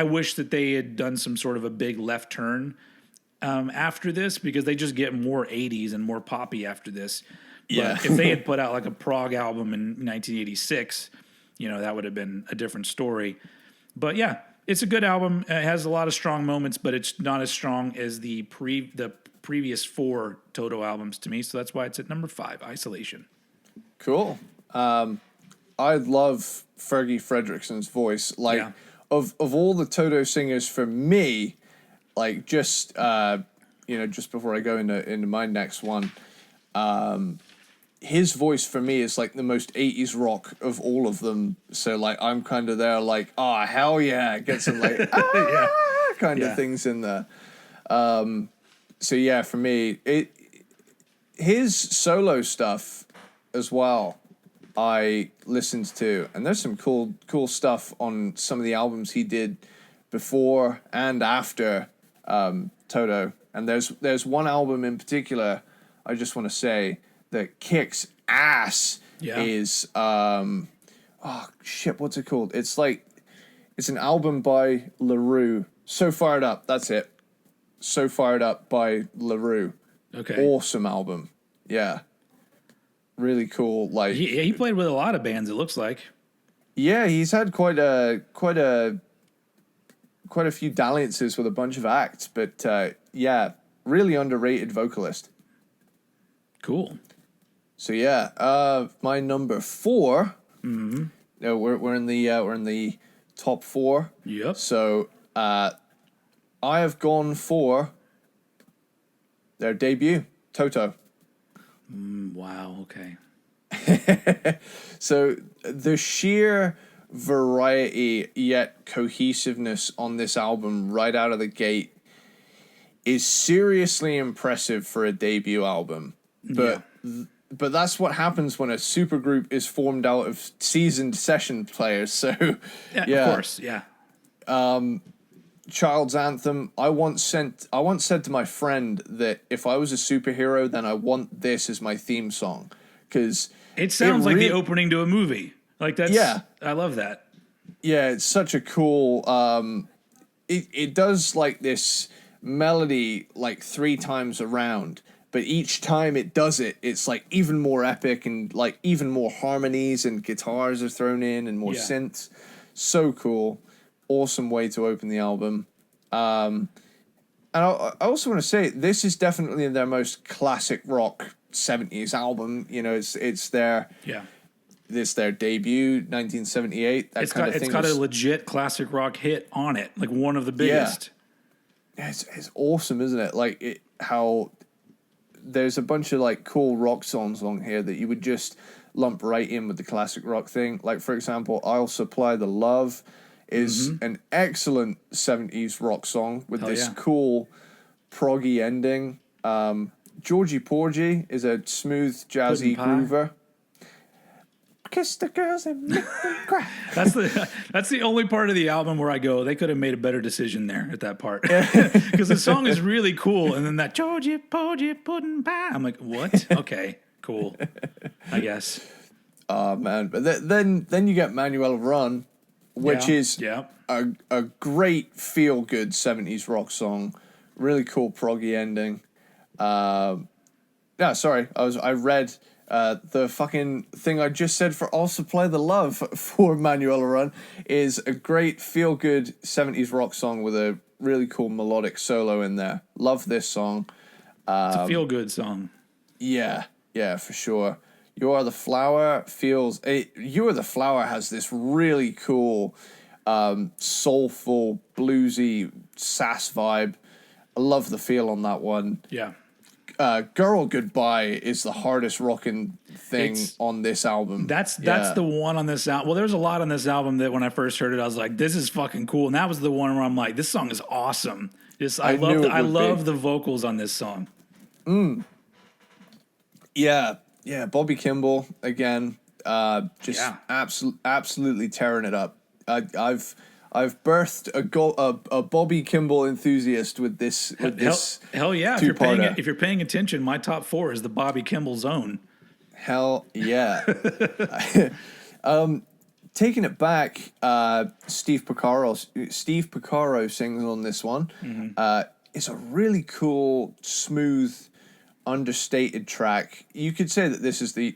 wish that they had done some sort of a big left turn after this, because they just get more 80s and more poppy after this. Yeah. But if they had put out like a prog album in 1986, that would have been a different story. But yeah, it's a good album. It has a lot of strong moments, but it's not as strong as the previous 4 Toto albums to me. So that's why it's at number 5, Isolation. Cool. I love Fergie Fredrickson's voice. Like, of all the Toto singers, for me, like, just before I go into my next one, his voice for me is like the most 80s rock of all of them. So like I'm kind of there like, oh hell yeah, get some like kind of things in there. So yeah, for me, his solo stuff as well I listened to, and there's some cool stuff on some of the albums he did before and after Toto. And there's one album in particular I just want to say that kicks ass is what's it called? It's an album by LaRue. So Fired Up, that's it. So Fired Up by LaRue. Okay. Awesome album. Yeah. Really cool. Like he played with a lot of bands, it looks like. Yeah, he's had quite a few dalliances with a bunch of acts, but really underrated vocalist. Cool. So yeah, my number 4. No, we're in the top 4. Yep. So I have gone for their debut, Toto. Wow. Okay. So the sheer variety yet cohesiveness on this album right out of the gate is seriously impressive for a debut album. But but that's what happens when a supergroup is formed out of seasoned session players. So Yeah. Of course. Yeah. Child's Anthem. I once said to my friend that if I was a superhero, then I want this as my theme song, because It sounds like the opening to a movie. Like that's. Yeah. I love that. Yeah, it's such a cool. It does like this melody like 3 times around, but each time it does it, it's like even more epic and like even more harmonies and guitars are thrown in and more synths. So cool. Awesome way to open the album. And I also want to say this is definitely their most classic rock 70s album. You know, it's their debut, 1978. It's got a legit classic rock hit on it, like one of the biggest. Yeah, it's awesome, isn't it? Like how there's a bunch of like cool rock songs on here that you would just lump right in with the classic rock thing. Like for example, "I'll Supply the Love" is an excellent 70s rock song with this cool proggy ending. "Georgie Porgy" is a smooth jazzy groover. "Kiss the girls and make them cry." That's the only part of the album where I go, they could have made a better decision there at that part, because the song is really cool, and then that "Georgie Porgy pudding pie," I'm like, what? Okay, cool, I guess. Oh man, but then you get "Manuel Run," which is a great feel good 70s rock song, really cool proggy ending. Sorry, I read. The fucking thing I just said for "I'll Supply the Love" for Manuel Run is a great feel-good 70s rock song with a really cool melodic solo in there. Love this song. It's a feel-good song. Yeah, for sure. "You Are the Flower" "You Are the Flower" has this really cool, soulful, bluesy, sass vibe. I love the feel on that one. Yeah. "Girl Goodbye" is the hardest rocking thing on this album. That's the one on this album. Well, there's a lot on this album that when I first heard it, I was like, this is fucking cool. And that was the one where I'm like, this song is awesome. I love the vocals on this song. Yeah. Bobby Kimball again, absolutely tearing it up. I've birthed a Bobby Kimball enthusiast with this. Hell yeah! If you're paying attention, my top 4 is the Bobby Kimball zone. Hell yeah! Taking it back, Steve Porcaro sings on this one. It's a really cool, smooth, understated track. You could say that this is the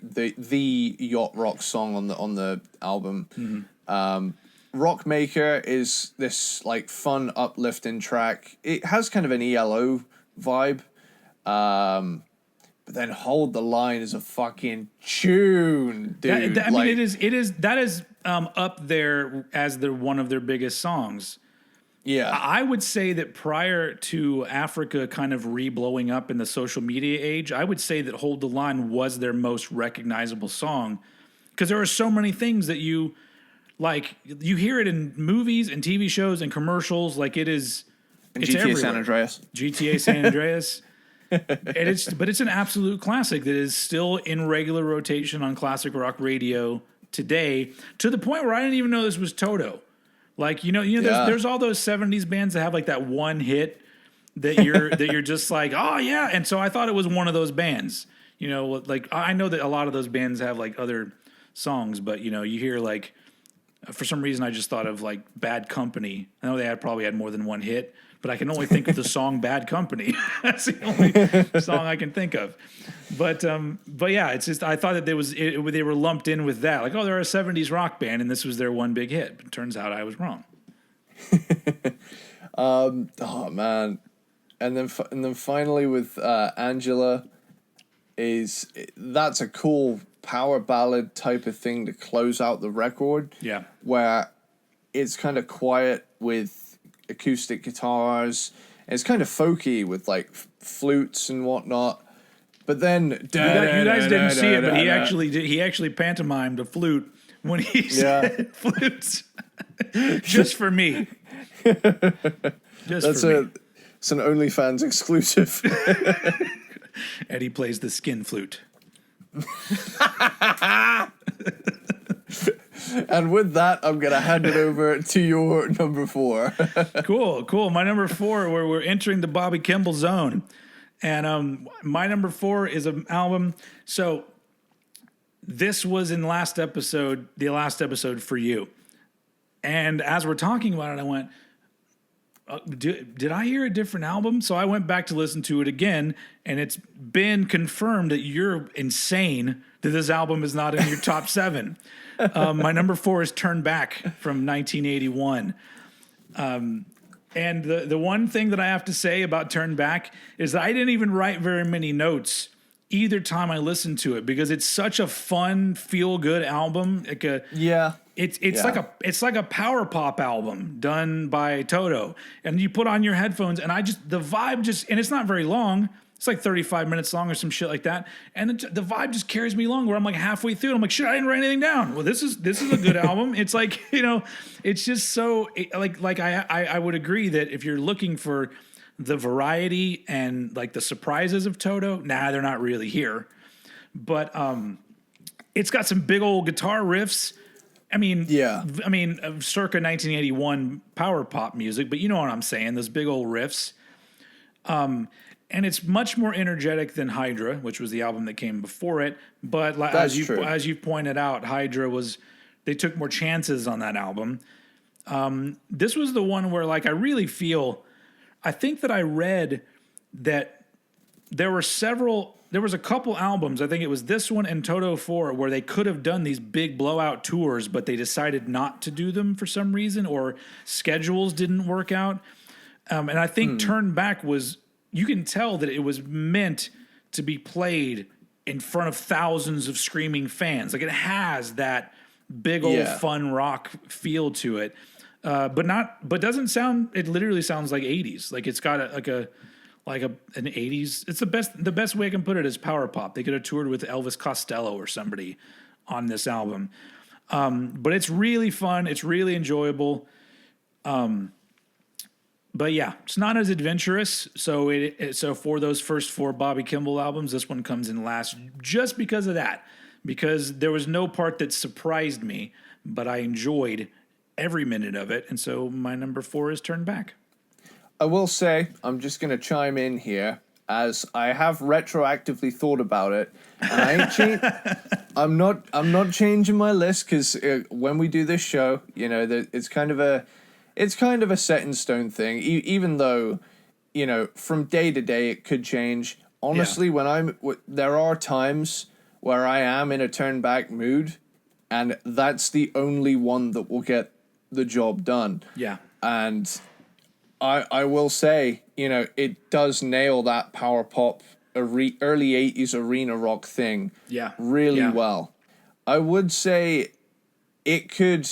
yacht rock song on the album. "Rockmaker" is this like fun, uplifting track. It has kind of an ELO vibe, but then "Hold the Line" is a fucking tune, dude. That is up there as one of their biggest songs. Yeah, I would say that prior to Africa kind of re-blowing up in the social media age, I would say that "Hold the Line" was their most recognizable song, because there are so many things that you hear it in movies and TV shows and commercials. Like it's GTA everywhere. San Andreas. GTA San Andreas. But it's an absolute classic that is still in regular rotation on classic rock radio today, to the point where I didn't even know this was Toto. Like, there's all those 70s bands that have like that one hit that you're just like, oh yeah. And so I thought it was one of those bands, like I know that a lot of those bands have like other songs, but you hear like, for some reason, I just thought of like Bad Company. I know they probably had more than one hit, but I can only think of the song Bad Company. That's the only song I can think of. But yeah, it's just I thought that they were lumped in with that. Like, oh, they're a 70s rock band, and this was their one big hit. But it turns out I was wrong. Oh man, and then finally with Angela, that's a cool power ballad type of thing to close out the record. Yeah. Where it's kind of quiet with acoustic guitars. It's kind of folky with like flutes and whatnot. But then you guys didn't see it, but he actually did. He actually pantomimed a flute when he said flutes, just for me. It's an OnlyFans exclusive. Eddie plays the skin flute. And with that, I'm going to hand it over to your number 4. Cool. My number 4, where we're entering the Bobby Kimball zone. And my number 4 is an album. So this was in the last episode for you. And as we're talking about it, I went, did I hear a different album? So I went back to listen to it again, and it's been confirmed that you're insane that this album is not in your top 7. My number 4 is Turn Back from 1981. And the one thing that I have to say about Turn Back is that I didn't even write very many notes either time I listened to it, because it's such a fun, feel-good album. It's like a power pop album done by Toto, and you put on your headphones, and the vibe and it's not very long. It's like 35 minutes long or some shit like that, and the vibe just carries me along. Where I'm like halfway through, and I'm like, shit, I didn't write anything down. Well, this is a good album. It's like, it's just so I would agree that if you're looking for the variety and like the surprises of Toto, they're not really here. But it's got some big old guitar riffs. Circa 1981 power pop music, but you know what I'm saying, those big old riffs. And it's much more energetic than Hydra, which was the album that came before it. But as you pointed out, Hydra they took more chances on that album. This was the one where I think that I read that there was a couple albums, I think it was this one and Toto 4, where they could have done these big blowout tours, but they decided not to do them for some reason, or schedules didn't work out. And I think Turn Back you can tell that it was meant to be played in front of thousands of screaming fans. Like, it has that big old fun rock feel to it. But doesn't sound, it literally sounds like 80s. Like, it's got an 80s. It's the best way I can put it is power pop. They could have toured with Elvis Costello or somebody on this album. But it's really fun. It's really enjoyable. But yeah, it's not as adventurous. So so for those first 4 Bobby Kimball albums, this one comes in last just because of that. Because there was no part that surprised me, but I enjoyed every minute of it. And so my number 4 is Turn Back. I will say, I'm just going to chime in here, as I have retroactively thought about it. And I'm not changing my list, because when we do this show, it's kind of a set in stone thing. Even though, from day to day it could change. Honestly, there are times where I am in a Turn Back mood, and that's the only one that will get the job done. Yeah. And I will say, it does nail that power pop, early 80s arena rock thing really well. I would say it could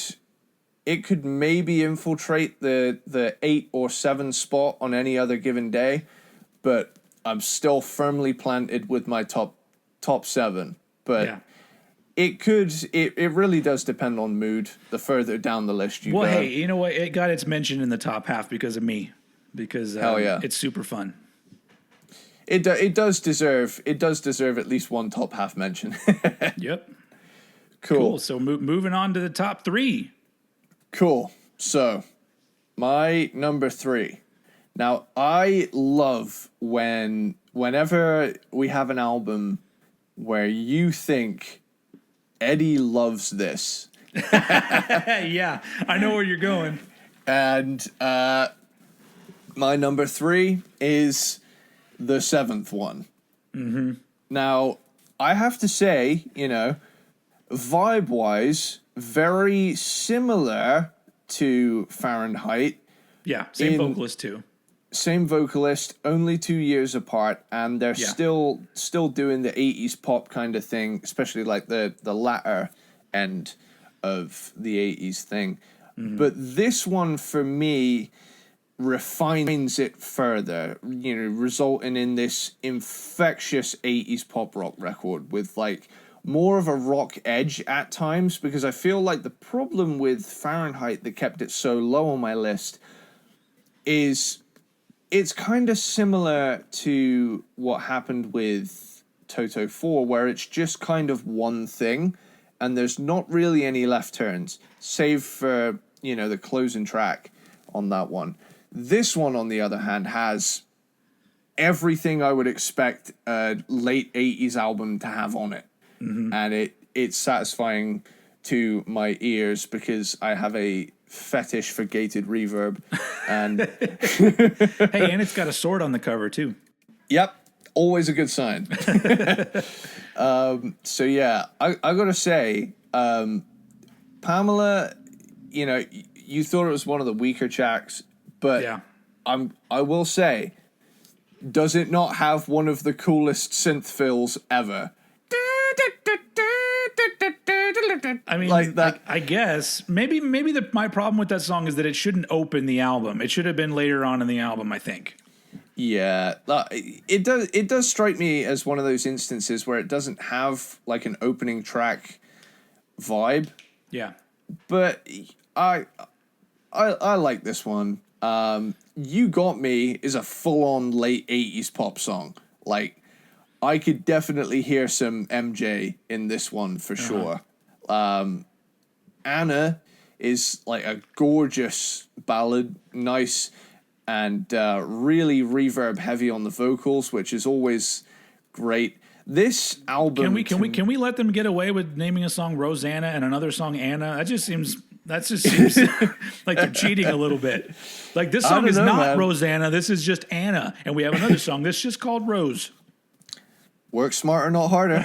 maybe infiltrate the 8 or 7 spot on any other given day, but I'm still firmly planted with my top 7. But it really does depend on mood the further down the list you go. Well, hey, you know what? It got its mention in the top half because of me. Because it's super fun. It does deserve at least one top half mention. Yep. Cool. So moving on to the top 3. Cool. So my number 3. Now, I love whenever we have an album where you think Eddie loves this. Yeah, I know where you're going. And my number 3 is the 7th one. Mm-hmm. Now, I have to say, vibe-wise, very similar to Fahrenheit. Yeah, same vocalist too. same vocalist, only 2 years apart, and they're still doing the 80s pop kind of thing, especially like the latter end of the 80s thing. But this one, for me, refines it further, resulting in this infectious 80s pop rock record with like more of a rock edge at times, because I feel like the problem with Fahrenheit that kept it so low on my list is it's kind of similar to what happened with Toto 4, where it's just kind of one thing and there's not really any left turns, save for, the closing track on that one. This one, on the other hand, has everything I would expect a late 80s album to have on it. And it's satisfying to my ears because I have a fetish for gated reverb. And hey, and it's got a sword on the cover, too. Yep, always a good sign. So, yeah, I got to say, Pamela, you thought it was one of the weaker tracks, but yeah. I will say, does it not have one of the coolest synth fills ever? I mean, like that. I guess maybe my problem with that song is that it shouldn't open the album. It should have been later on in the album, I think. Yeah, it does strike me as one of those instances where it doesn't have like an opening track vibe. Yeah, but I like this one. You Got Me is a full-on late 80s pop song. Like, I could definitely hear some MJ in this one for sure. Anna is like a gorgeous ballad, nice and really reverb heavy on the vocals, which is always great. This album can we let them get away with naming a song Rosanna and another song Anna? That just seems like they're cheating a little bit. Like, this song is not Rosanna, this is just Anna, and we have another song that's just called Rose. Work smarter, not harder.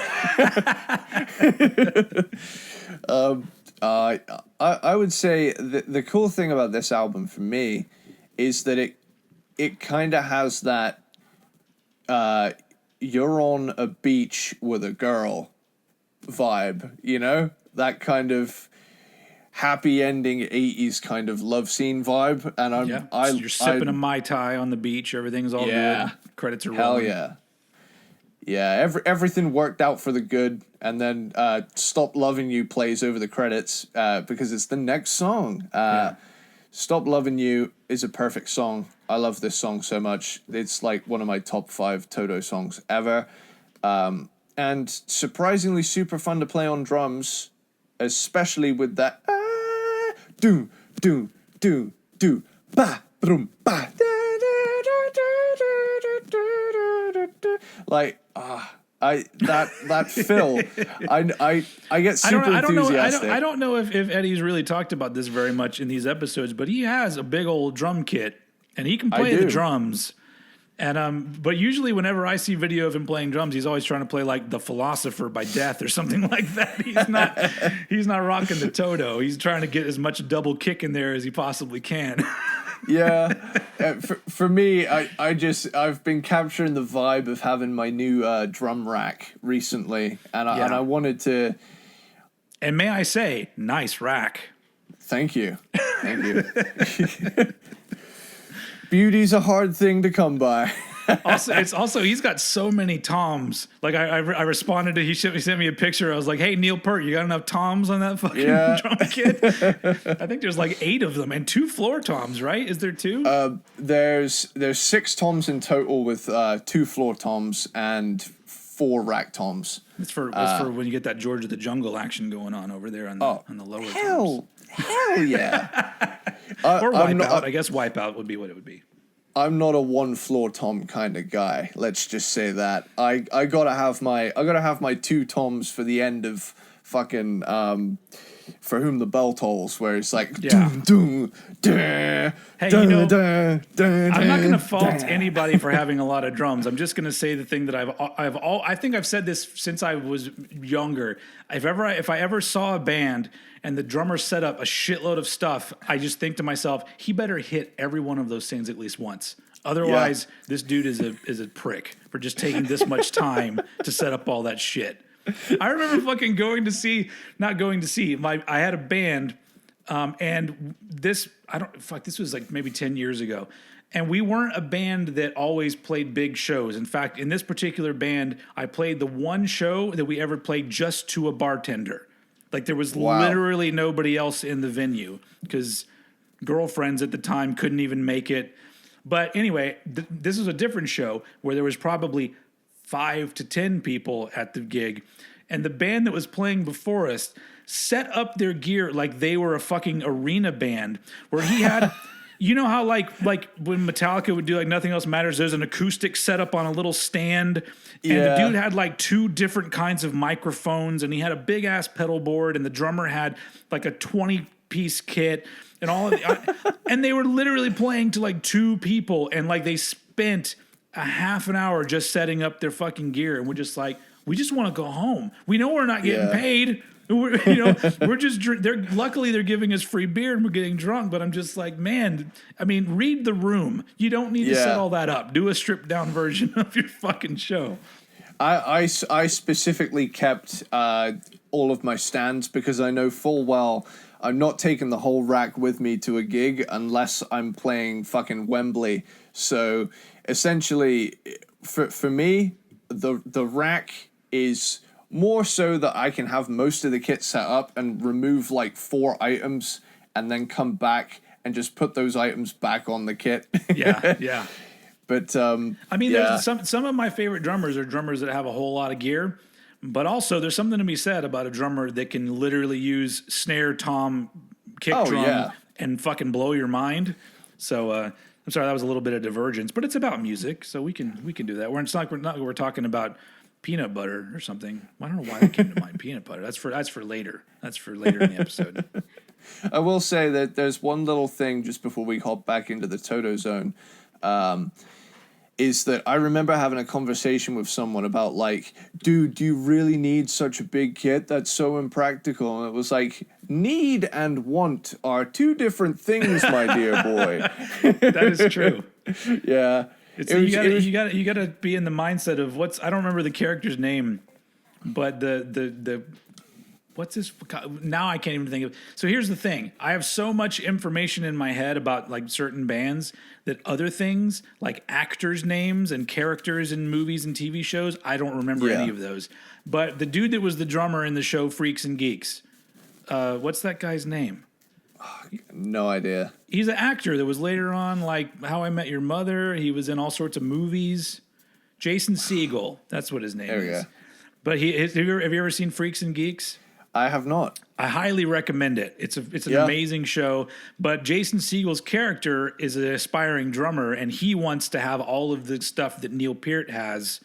I would say the cool thing about this album for me is that it kind of has that you're on a beach with a girl vibe, that kind of happy ending 80s kind of love scene vibe. And you're sipping a Mai Tai on the beach, everything's all good. Credits are rolling. Hell yeah. Yeah, everything worked out for the good, and then Stop Loving You plays over the credits because it's the next song. Stop Loving You is a perfect song. I love this song so much. It's like one of my top 5 Toto songs ever. And surprisingly super fun to play on drums, especially with that do, do, do, do, ba, brum, ba, like that fill, I get super enthusiastic. I don't know if Eddie's really talked about this very much in these episodes, but he has a big old drum kit and he can play the drums. And but usually whenever I see video of him playing drums, he's always trying to play like The Philosopher by Death or something like that. He's not rocking the Toto. He's trying to get as much double kick in there as he possibly can. Yeah, for me, I've been capturing the vibe of having my new drum rack recently, and I wanted to. And may I say, nice rack. Thank you. Beauty's a hard thing to come by. Also he's got so many toms. Like I responded to he sent me a picture. I was like, hey Neil Peart, you got enough toms on that fucking drum kit? I think there's like 8 of them and 2 floor toms, right? Is there 2? There's 6 toms in total with 2 floor toms and 4 rack toms. It's for when you get that George of the Jungle action going on over there on the lower toms. Hell yeah. Or Wipeout. I guess Wipeout would be what it would be. I'm not a 1 floor tom kind of guy. Let's just say that. I gotta have my 2 toms for the end of fucking For Whom the Bell Tolls, where it's like, Yeah. dun, dun, Hey, dun, you know, dun, dun, I'm not going to dun, fault dun. anybody for having a lot of drums. I'm just going to say the thing that I think I've said this since I was younger. If I ever saw a band and the drummer set up a shitload of stuff, I just think to myself, he better hit every one of those things at least once. Otherwise, this dude is a prick for just taking this much time to set up all that shit. I remember fucking not going to see I had a band, and this was like maybe 10 years ago. And we weren't a band that always played big shows. In fact, in this particular band, I played the one show that we ever played just to a bartender. Like there was literally nobody else in the venue because girlfriends at the time couldn't even make it. But anyway, this is a different show where there was probably 5 to 10 people at the gig. And the band that was playing before us set up their gear like they were a fucking arena band where he had, you know how like when Metallica would do like Nothing Else Matters, there's an acoustic setup on a little stand. And the dude had like 2 different kinds of microphones and he had a big ass pedal board and the drummer had like a 20-piece kit. And all of and they were literally playing to like 2 people, and like they spent a half an hour just setting up their fucking gear, and we're just like, we just want to go home. We know we're not getting paid. We're just luckily they're giving us free beer and we're getting drunk. But I'm just like, man, I mean, read the room. You don't need to set all that up. Do a stripped down version of your fucking show. I specifically kept all of my stands because I know full well I'm not taking the whole rack with me to a gig unless I'm playing fucking Wembley. So essentially, for me, the rack is more so that I can have most of the kit set up and remove like 4 items and then come back and just put those items back on the kit. Yeah. But I mean, there's some of my favorite drummers are drummers that have a whole lot of gear. But also, there's something to be said about a drummer that can literally use snare, tom, kick drum, and fucking blow your mind. So I'm sorry, that was a little bit of divergence, but it's about music, so we can do that. We're talking about peanut butter or something. I don't know why that came to mind. Peanut butter. That's for later. That's for later in the episode. I will say that there's one little thing just before we hop back into the Toto zone. Is that I remember having a conversation with someone about like, dude, do you really need such a big kit? That's so impractical. And it was like, need and want are 2 different things, my dear boy. That is true. Yeah. You got to be in the mindset of I don't remember the character's name, but the what's this? Now I can't even think of. So here's the thing. I have so much information in my head about like certain bands that other things like actors' names and characters in movies and TV shows, I don't remember any of those. But the dude that was the drummer in the show Freaks and Geeks, what's that guy's name? No idea. He's an actor that was later on like How I Met Your Mother. He was in all sorts of movies. Jason Segel. That's what his name is. But have you ever seen Freaks and Geeks? I have not. I highly recommend it. It's an amazing show. But Jason Segel's character is an aspiring drummer, and he wants to have all of the stuff that Neil Peart has.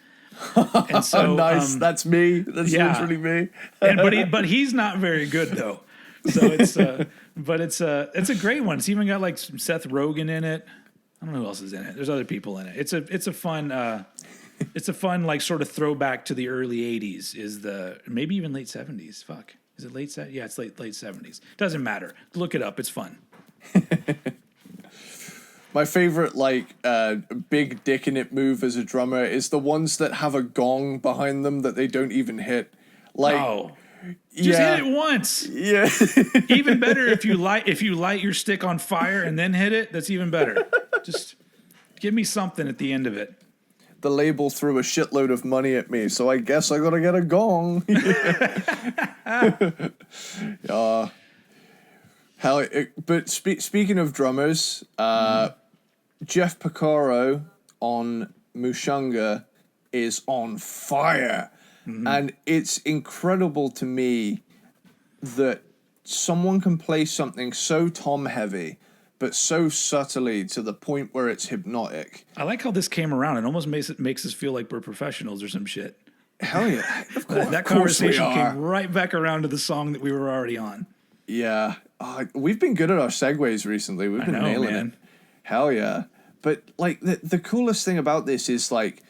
And so, nice. That's me. That's literally me. But he's not very good though. So it's a great one. It's even got like some Seth Rogen in it. I don't know who else is in it. There's other people in it. It's a fun like sort of throwback to the early 80s, maybe even late 70s. Fuck. Is it late 70s? Yeah, it's late 70s. Doesn't matter. Look it up. It's fun. My favorite big dick in it move as a drummer is the ones that have a gong behind them that they don't even hit. Just hit it once. Yeah. Even better if you light your stick on fire and then hit it. That's even better. Just give me something at the end of it. The label threw a shitload of money at me, so I guess I gotta get a gong. But speaking of drummers, Jeff Porcaro on Mushunga is on fire. Mm-hmm. And it's incredible to me that someone can play something so tom-heavy, but so subtly to the point where it's hypnotic. I like how this came around. It almost makes us feel like we're professionals or some shit. Hell yeah. That conversation came right back around to the song that we were already on. Yeah. We've been good at our segues recently. We've been nailing it. Hell yeah. But like the coolest thing about this is like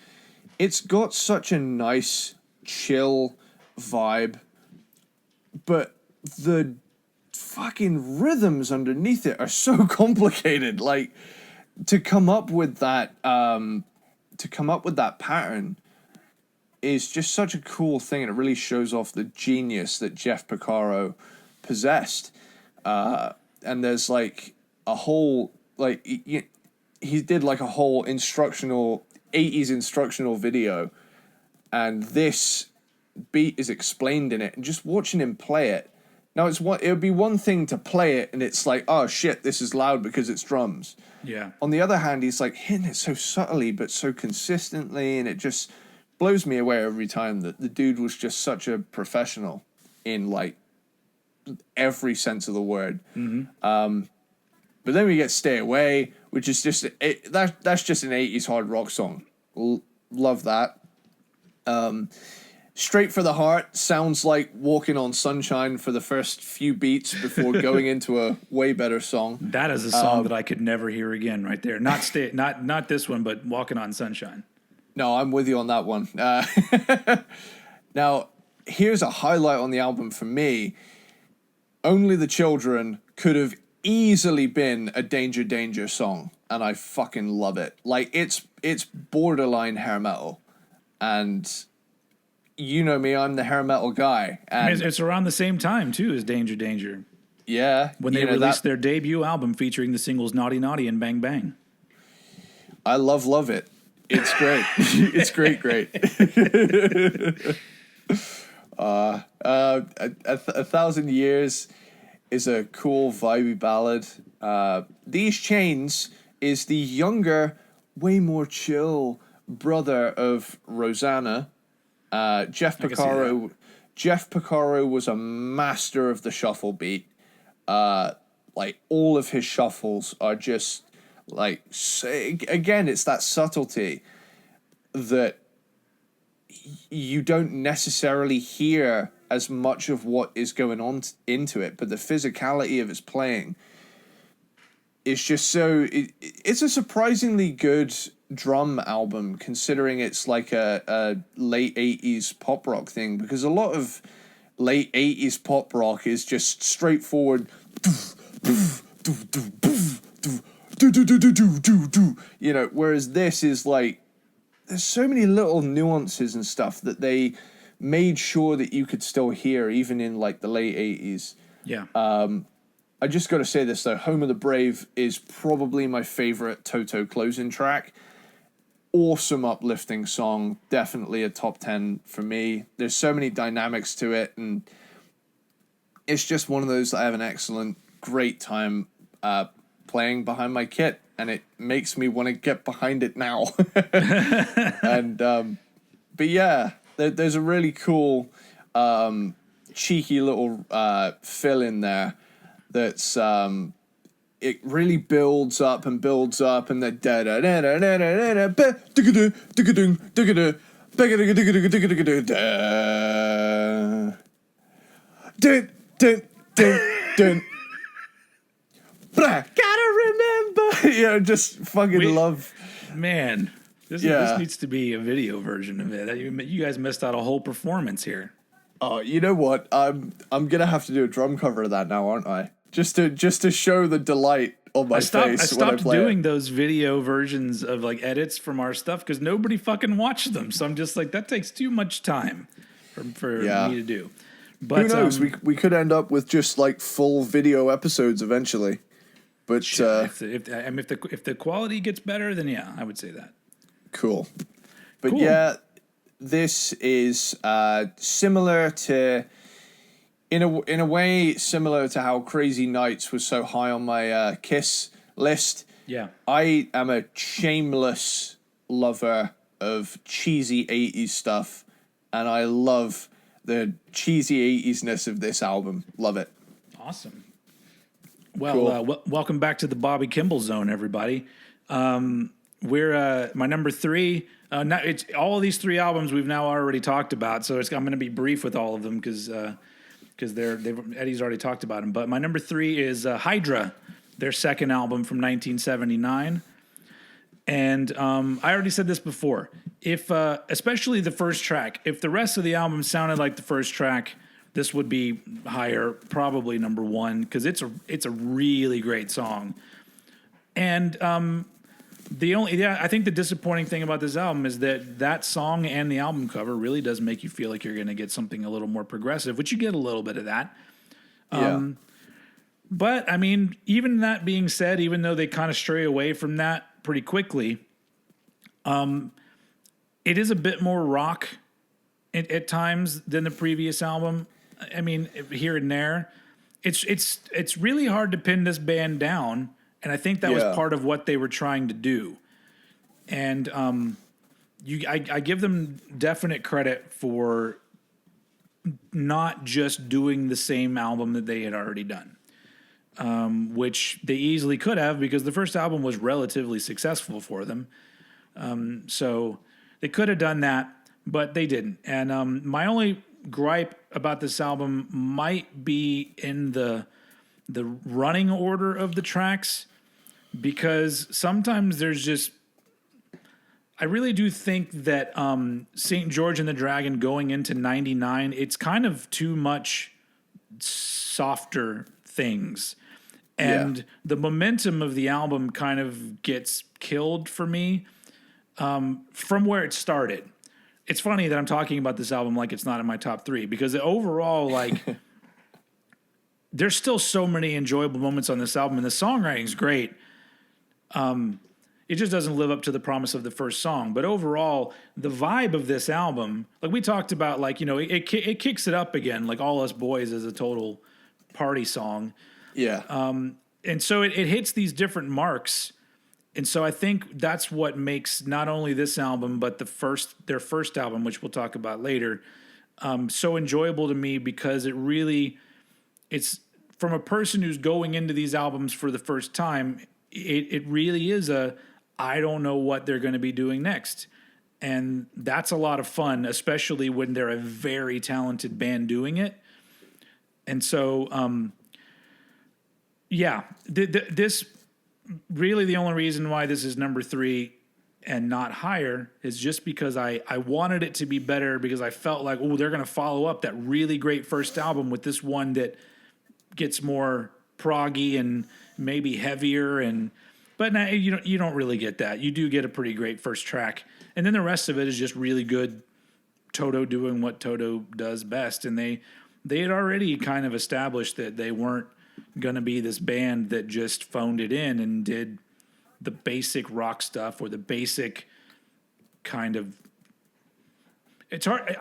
it's got such a nice chill vibe, but the fucking rhythms underneath it are so complicated. Like to come up with that pattern is just such a cool thing, and it really shows off the genius that Jeff Porcaro possessed. And there's like a whole like he did like a whole 80s instructional video, and this beat is explained in it, and just watching him play it. Now it would be one thing to play it and it's like, oh shit, this is loud because it's drums. Yeah. On the other hand, he's like hitting it so subtly but so consistently, and it just blows me away every time that the dude was just such a professional in like every sense of the word. Mm-hmm. But then we get Stay Away, which is just that's just an 80s hard rock song. Love that. Straight for the Heart sounds like Walking on Sunshine for the first few beats before going into a way better song. That is a song that I could never hear again right there. Not this one, but Walking on Sunshine. No, I'm with you on that one. Now, here's a highlight on the album for me. Only the Children could have easily been a Danger Danger song, and I fucking love it. Like, it's borderline hair metal, and you know me, I'm the hair metal guy. And it's around the same time, too, as Danger Danger. Yeah. When they released their debut album featuring the singles Naughty Naughty and Bang Bang. I love it. It's great. It's great. A Thousand Years is a cool, vibey ballad. These Chains is the younger, way more chill brother of Rosanna. Jeff Porcaro was a master of the shuffle beat. Like all of his shuffles are just like, again, it's that subtlety that you don't necessarily hear as much of what is going on into it, but the physicality of his playing is just so it's a surprisingly good drum album, considering it's like a late 80s pop rock thing, because a lot of late 80s pop rock is just straightforward, you know, whereas this is like there's so many little nuances and stuff that they made sure that you could still hear even in like the late 80s. Yeah. I just got to say this though, Home of the Brave is probably my favorite Toto closing track. Awesome uplifting song, definitely a top 10 for me. There's so many dynamics to it, and it's just one of those that I have an excellent, great time playing behind my kit, and it makes me want to get behind it now. And but yeah, there's a really cool cheeky little fill in there that's it really builds up and then da da da da da da da da gotta remember. Yeah, just fucking love. Man, this needs to be a video version of it. You guys missed out a whole performance here. Oh, you know what? I'm gonna have to do a drum cover of that now, aren't I? Just to show the delight on my face. I stopped doing those video versions of like edits from our stuff because nobody fucking watched them. So I'm just like, that takes too much time for me to do. But who knows? We could end up with just like full video episodes eventually. But if the quality gets better, then yeah, I would say that. Cool. But yeah, this is similar to. In a way, similar to how Crazy Nights was so high on my Kiss list. Yeah. I am a shameless lover of cheesy 80s stuff, and I love the cheesy 80s-ness of this album. Love it. Awesome. Well, cool. Welcome back to the Bobby Kimball Zone, everybody. We're my number 3. It's all of these 3 albums we've now already talked about, so I'm going to be brief with all of them because... because Eddie's already talked about them. But my number 3 is Hydra, their second album from 1979. And I already said this before. If especially the first track, if the rest of the album sounded like the first track, this would be higher, probably number 1, because it's a really great song. And I think the disappointing thing about this album is that song and the album cover really does make you feel like you're going to get something a little more progressive, which you get a little bit of that. But I mean, even that being said, even though they kind of stray away from that pretty quickly, it is a bit more rock at times than the previous album. I mean, here and there, it's really hard to pin this band down, and I think that was part of what they were trying to do. And I give them definite credit for not just doing the same album that they had already done, which they easily could have, because the first album was relatively successful for them. So they could have done that, but they didn't. And my only gripe about this album might be in the running order of the tracks, because sometimes there's just, I really do think that St. George and the Dragon going into 99, it's kind of too much softer things. And the momentum of the album kind of gets killed for me from where it started. It's funny that I'm talking about this album like it's not in my top 3, because overall, like, there's still so many enjoyable moments on this album, and the songwriting's great. It just doesn't live up to the promise of the first song. But overall, the vibe of this album, like we talked about, like, you know, it kicks it up again, like All Us Boys is a total party song. Yeah. And so it hits these different marks. And so I think that's what makes not only this album, but their first album, which we'll talk about later, so enjoyable to me, because it's from a person who's going into these albums for the first time, it really is I don't know what they're going to be doing next. And that's a lot of fun, especially when they're a very talented band doing it. And so, this really, the only reason why this is number 3 and not higher is just because I wanted it to be better, because I felt like, oh, they're going to follow up that really great first album with this one that gets more proggy and maybe heavier, but now you don't really get that. You do get a pretty great first track, and then the rest of it is just really good Toto doing what Toto does best. And they had already kind of established that they weren't going to be this band that just phoned it in and did the basic rock stuff, or the basic kind of, it's hard.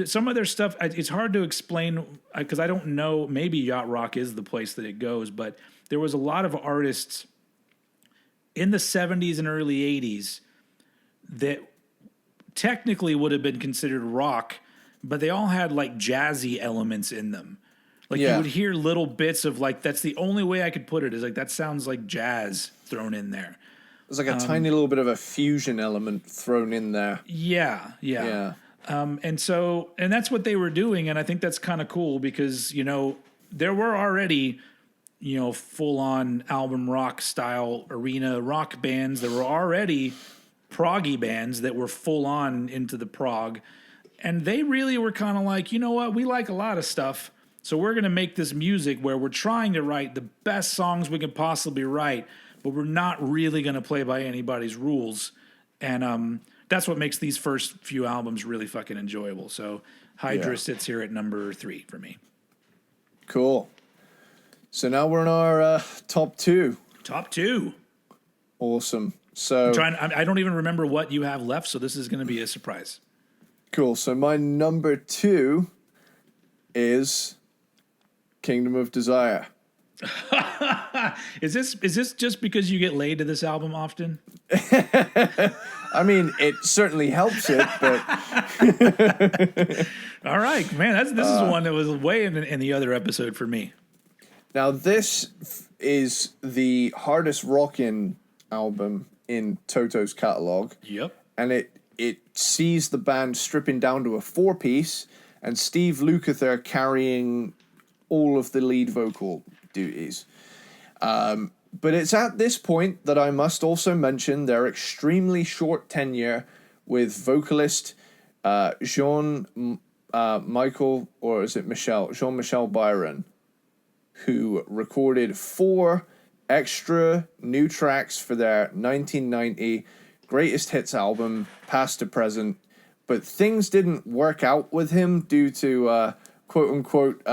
Some of their stuff, it's hard to explain, because I don't know, maybe yacht rock is the place that it goes, but there was a lot of artists in the 70s and early 80s that technically would have been considered rock, but they all had like jazzy elements in them. Like you would hear little bits of, like, that's the only way I could put it, is like that sounds like jazz thrown in there. There's like a tiny little bit of a fusion element thrown in there. Yeah. And that's what they were doing, and I think that's kind of cool, because, you know, there were already, you know, full-on album rock style arena rock bands. There were already proggy bands that were full-on into the prog, and they really were kind of like, you know what, we like a lot of stuff, so we're going to make this music where we're trying to write the best songs we can possibly write, but we're not really going to play by anybody's rules. And that's what makes these first few albums really fucking enjoyable. So Hydra sits here at number 3 for me. Cool. So now we're in our top 2. Top 2. Awesome. So I don't even remember what you have left, so this is going to be a surprise. Cool. So my number 2 is Kingdom of Desire. Is this just because you get laid to this album often? I mean, it certainly helps it, but all right, man. This is one that was way in the other episode for me. Now, this is the hardest rockin' album in Toto's catalog. Yep. And it sees the band stripping down to a 4-piece, and Steve Lukather carrying all of the lead vocal duties. But it's at this point that I must also mention their extremely short tenure with vocalist Jean-Michel Byron, who recorded 4 extra new tracks for their 1990 Greatest Hits album, past to present. But things didn't work out with him due to quote-unquote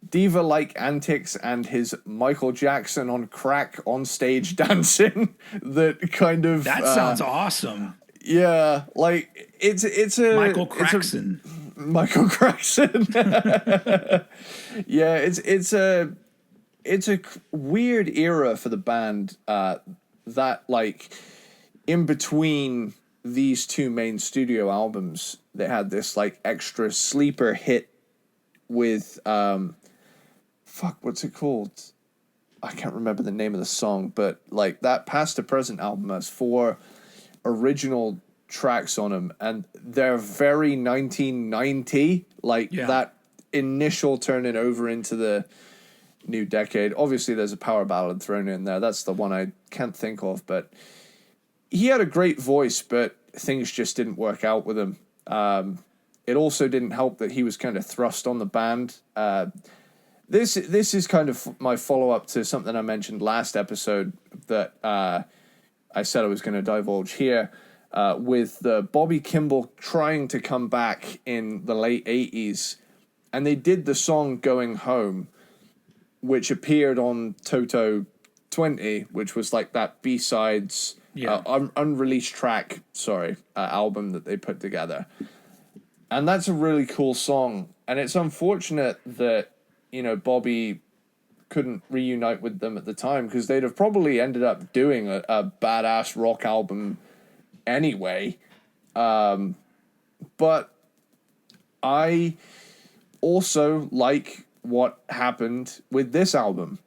diva-like antics and his Michael Jackson on crack on stage dancing that kind of... That sounds awesome. Yeah, like, it's a... Michael Crackson. Michael Crackson. Yeah, it's a weird era for the band that, like, in between these 2 main studio albums, they had this, like, extra sleeper hit with... what's it called? I can't remember the name of the song, but like that past to present album has 4 original tracks on them, and they're very 1990, like that initial turning over into the new decade. Obviously there's a power ballad thrown in there. That's the one I can't think of, but he had a great voice, but things just didn't work out with him. It also didn't help that he was kind of thrust on the band. This is kind of my follow-up to something I mentioned last episode that I said I was going to divulge here, with the Bobby Kimball trying to come back in the late 80s. And they did the song Going Home, which appeared on Toto 20, which was like that B-sides, unreleased track, album that they put together. And that's a really cool song. And it's unfortunate that, you know, Bobby couldn't reunite with them at the time, because they'd have probably ended up doing a badass rock album anyway. But I also like what happened with this album,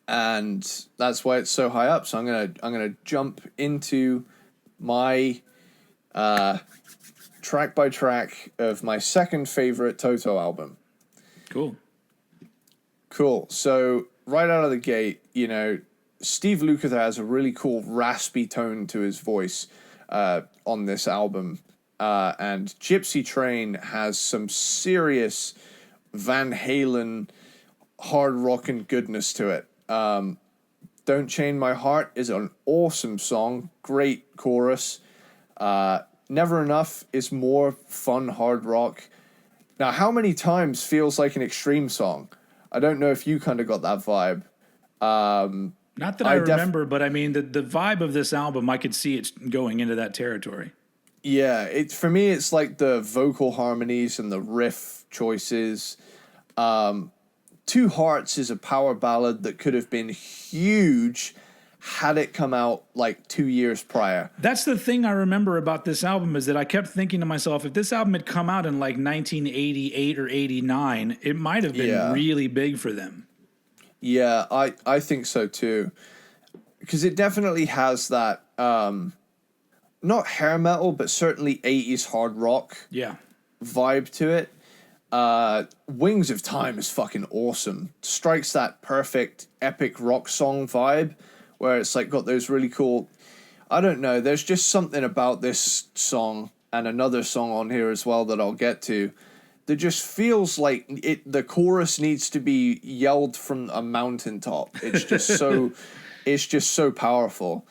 and that's why it's so high up. So I'm gonna jump into my track by track of my second favorite Toto album. Cool. So right out of the gate, you know, Steve Lukather has a really cool raspy tone to his voice on this album. And Gypsy Train has some serious Van Halen hard rockin' goodness to it. Don't Chain My Heart is an awesome song. Great chorus. Never Enough is more fun hard rock. Now, How Many Times feels like an Extreme song. I don't know if you kind of got that vibe. Not that I remember, but I mean, the vibe of this album, I could see it going into that territory. Yeah, for me, it's like the vocal harmonies and the riff choices. Two Hearts is a power ballad that could have been huge had it come out like 2 years prior. That's the thing I remember about this album, is that I kept thinking to myself, if this album had come out in like 1988 or 89, it might have been really big for them. Yeah, I think so too. Because it definitely has that, not hair metal, but certainly 80s hard rock vibe to it. Wings of Time is fucking awesome. Strikes that perfect epic rock song vibe, where it's like got those really cool, I don't know, there's just something about this song and another song on here as well that I'll get to that just feels like the chorus needs to be yelled from a mountaintop. It's just so powerful.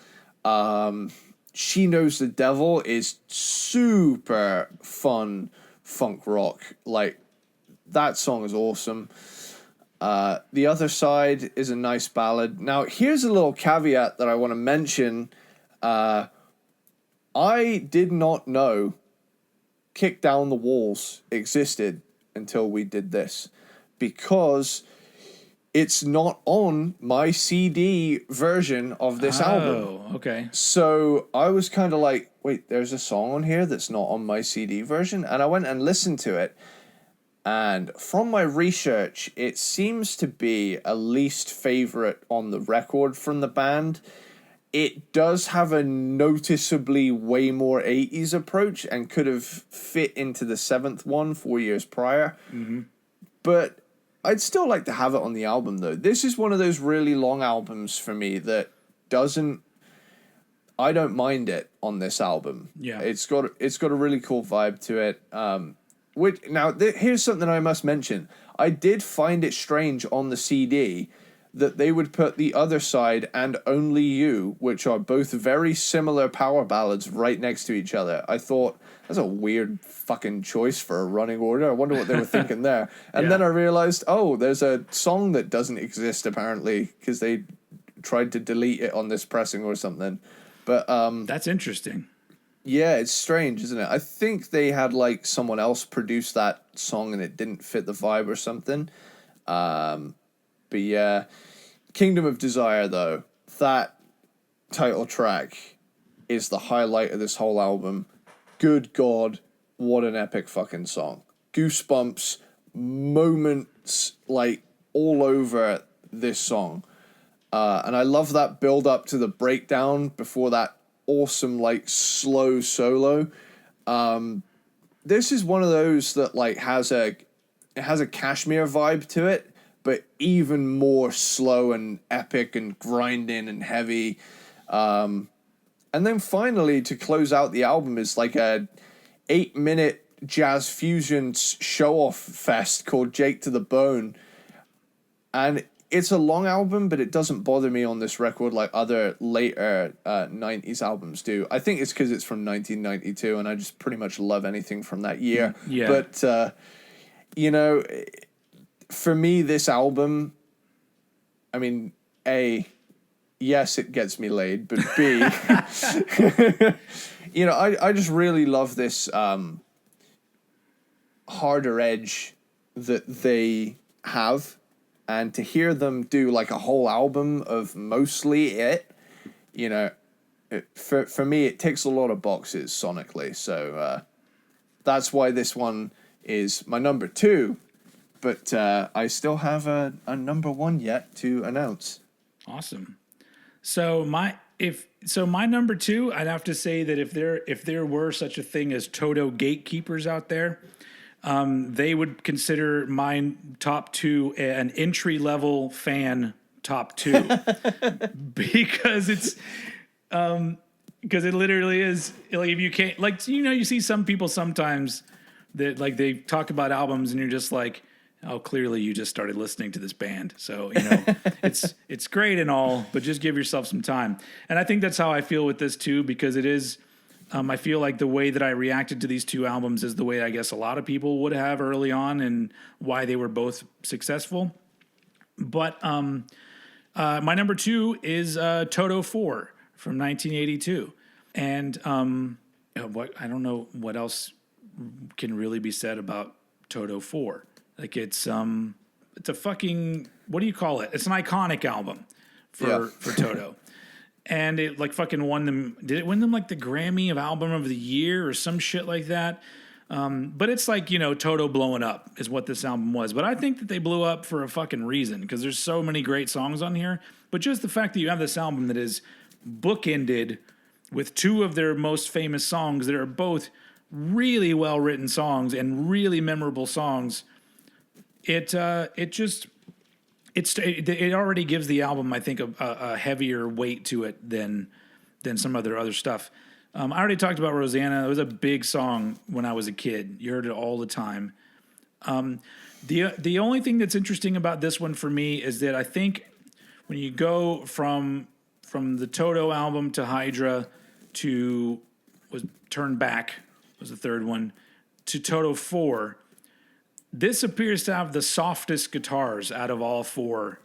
She Knows the Devil is super fun funk rock. Like, that song is awesome. The Other Side is a nice ballad. Now, here's a little caveat that I want to mention. I did not know Kick Down the Walls existed until we did this, because it's not on my CD version of this album. Oh, okay. So I was kind of like, wait, there's a song on here that's not on my CD version? And I went and listened to it. And from my research, it seems to be a least favorite on the record from the band. It does have a noticeably way more 80s approach and could have fit into the seventh one 4 years prior. Mm-hmm. But I'd still like to have it on the album though. This is one of those really long albums for me that doesn't. I don't mind it on this album. Yeah, it's got a really cool vibe to it. Here's something I must mention. I did find it strange on the CD that they would put The Other Side and Only You, which are both very similar power ballads, right next to each other. I thought, that's a weird fucking choice for a running order. I wonder what they were thinking there. And then I realized, there's a song that doesn't exist apparently because they tried to delete it on this pressing or something. But that's interesting. Yeah, it's strange, isn't it? I think they had like someone else produce that song and it didn't fit the vibe or something. But yeah, Kingdom of Desire, though, that title track is the highlight of this whole album. Good God, what an epic fucking song. Goosebumps, moments, like, all over this song. And I love that build up to the breakdown before that awesome, like, slow solo. This is one of those that, like, has a Kashmir vibe to it, but even more slow and epic and grinding and heavy. And then finally, to close out the album, is like a 8-minute jazz fusion show-off fest called Jake to the Bone. And it's a long album, but it doesn't bother me on this record like other later 90s albums do. I think it's because it's from 1992, and I just pretty much love anything from that year. Yeah. But, for me, this album, I mean, A, yes, it gets me laid, but B, I just really love this harder edge that they have. And to hear them do like a whole album of mostly it, for me, it ticks a lot of boxes sonically. So that's why this one is my number 2. But I still have a number 1 yet to announce. Awesome. So my number 2, I'd have to say that if there were such a thing as Toto gatekeepers out there, they would consider my top 2 an entry level fan top 2 because it's because it literally is like, if you can't, like, you see some people sometimes that like they talk about albums and you're just like, oh, clearly you just started listening to this band. So, it's great and all, but just give yourself some time. And I think that's how I feel with this too, because it is, I feel like the way that I reacted to these 2 albums is the way I guess a lot of people would have early on and why they were both successful. But my number 2 is Toto 4 from 1982. And I don't know what else can really be said about Toto 4. Like it's a fucking, what do you call it? It's an iconic album for Toto. And it like fucking won them. Did it win them like the Grammy of Album of the Year or some shit like that? But it's like, Toto blowing up is what this album was. But I think that they blew up for a fucking reason because there's so many great songs on here. But just the fact that you have this album that is bookended with 2 of their most famous songs that are both really well written songs and really memorable songs. It already gives the album, I think, a heavier weight to it than some other stuff. I already talked about Rosanna. It was a big song when I was a kid. You heard it all the time. The only thing that's interesting about this one for me is that I think when you go from the Toto album to Hydra to Turn Back was the third one to Toto 4. This appears to have the softest guitars out of all 4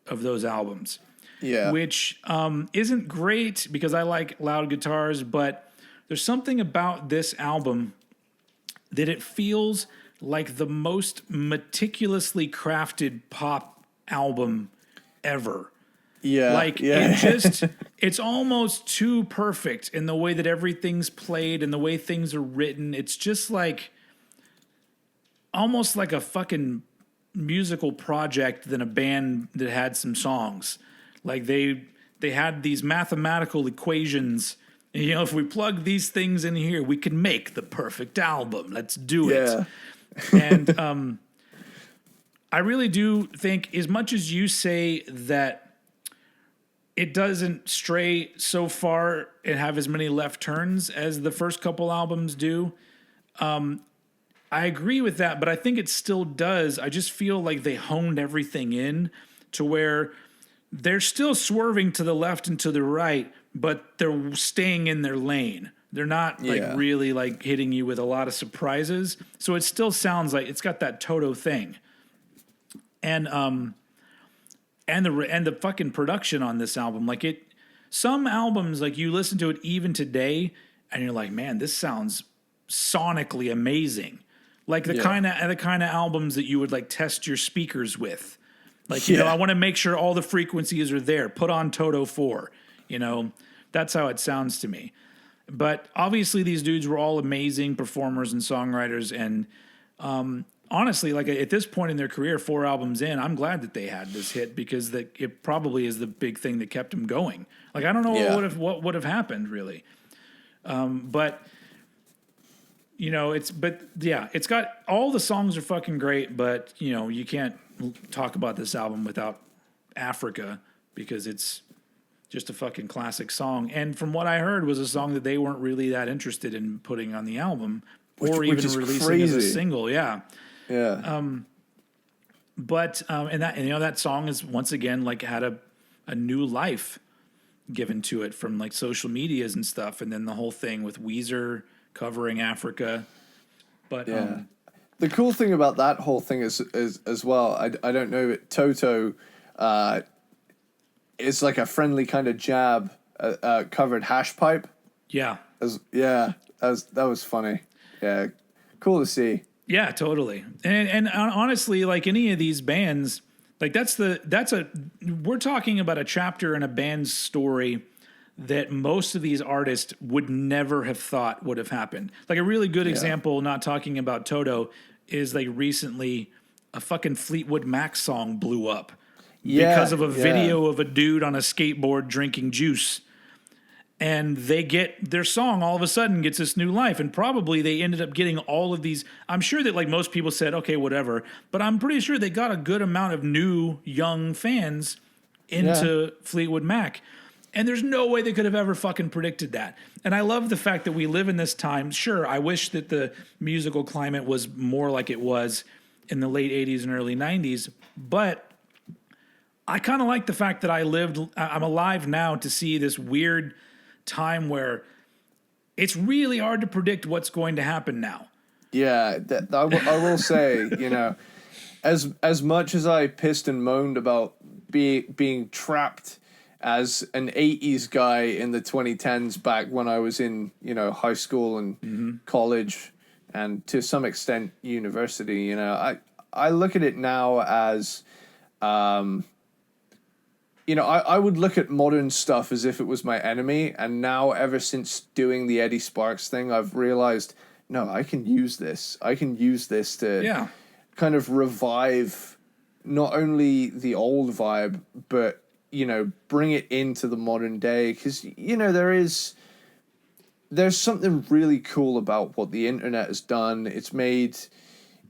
of those albums. Yeah. Which isn't great because I like loud guitars, but there's something about this album that it feels like the most meticulously crafted pop album ever. Yeah. It's almost too perfect in the way that everything's played and the way things are written. It's just like almost like a fucking musical project than a band that had some songs. Like they had these mathematical equations. And, if we plug these things in here, we can make the perfect album. Let's do it. And I really do think, as much as you say that it doesn't stray so far and have as many left turns as the first couple albums do, I agree with that, but I think it still does. I just feel like they honed everything in to where they're still swerving to the left and to the right, but they're staying in their lane. They're not like really like hitting you with a lot of surprises. So it still sounds like it's got that Toto thing. And the fucking production on this album, like some albums, like you listen to it even today and you're like, man, this sounds sonically amazing. Like the kind of albums that you would like test your speakers with. Like, you know, I want to make sure all the frequencies are there. Put on Toto 4. You know, that's how it sounds to me. But obviously these dudes were all amazing performers and songwriters. And honestly, like at this point in their career, 4 albums in, I'm glad that they had this hit because it probably is the big thing that kept them going. Like, I don't know what would have happened really. But you know, it's got all the songs are fucking great, but you know, you can't talk about this album without Africa because it's just a fucking classic song. And from what I heard was a song that they weren't really that interested in putting on the album or even releasing as a single. Yeah. Yeah. But and you know, that song is once again like had a new life given to it from like social medias and stuff. And then the whole thing with Weezer covering Africa. But the cool thing about that whole thing is as well, I don't know, but Toto is like a friendly kind of jab covered Hash Pipe. Yeah. That was funny. Yeah. Cool to see. Yeah, totally. And honestly, like any of these bands, like we're talking about a chapter in a band's story that most of these artists would never have thought would have happened. Like a really good example, not talking about Toto, is like recently a fucking Fleetwood Mac song blew up because of a video of a dude on a skateboard drinking juice. And their song all of a sudden gets this new life. And probably they ended up getting all of these. I'm sure that like most people said, okay, whatever. But I'm pretty sure they got a good amount of new young fans into Fleetwood Mac. And there's no way they could have ever fucking predicted that. And I love the fact that we live in this time. Sure, I wish that the musical climate was more like it was in the late 80s and early 90s. But I kind of like the fact that I'm alive now to see this weird time where it's really hard to predict what's going to happen now. Yeah, I will say, you know, as much as I pissed and moaned about being trapped as an 80s guy in the 2010s back when I was in, you know, high school and college and to some extent university, you know, I look at it now as, you know, I would look at modern stuff as if it was my enemy. And now ever since doing the Eddie Sparxx thing, I've realized, no, I can use this. I can use this to kind of revive not only the old vibe, but you know, bring it into the modern day because, you know, there's something really cool about what the internet has done. It's made,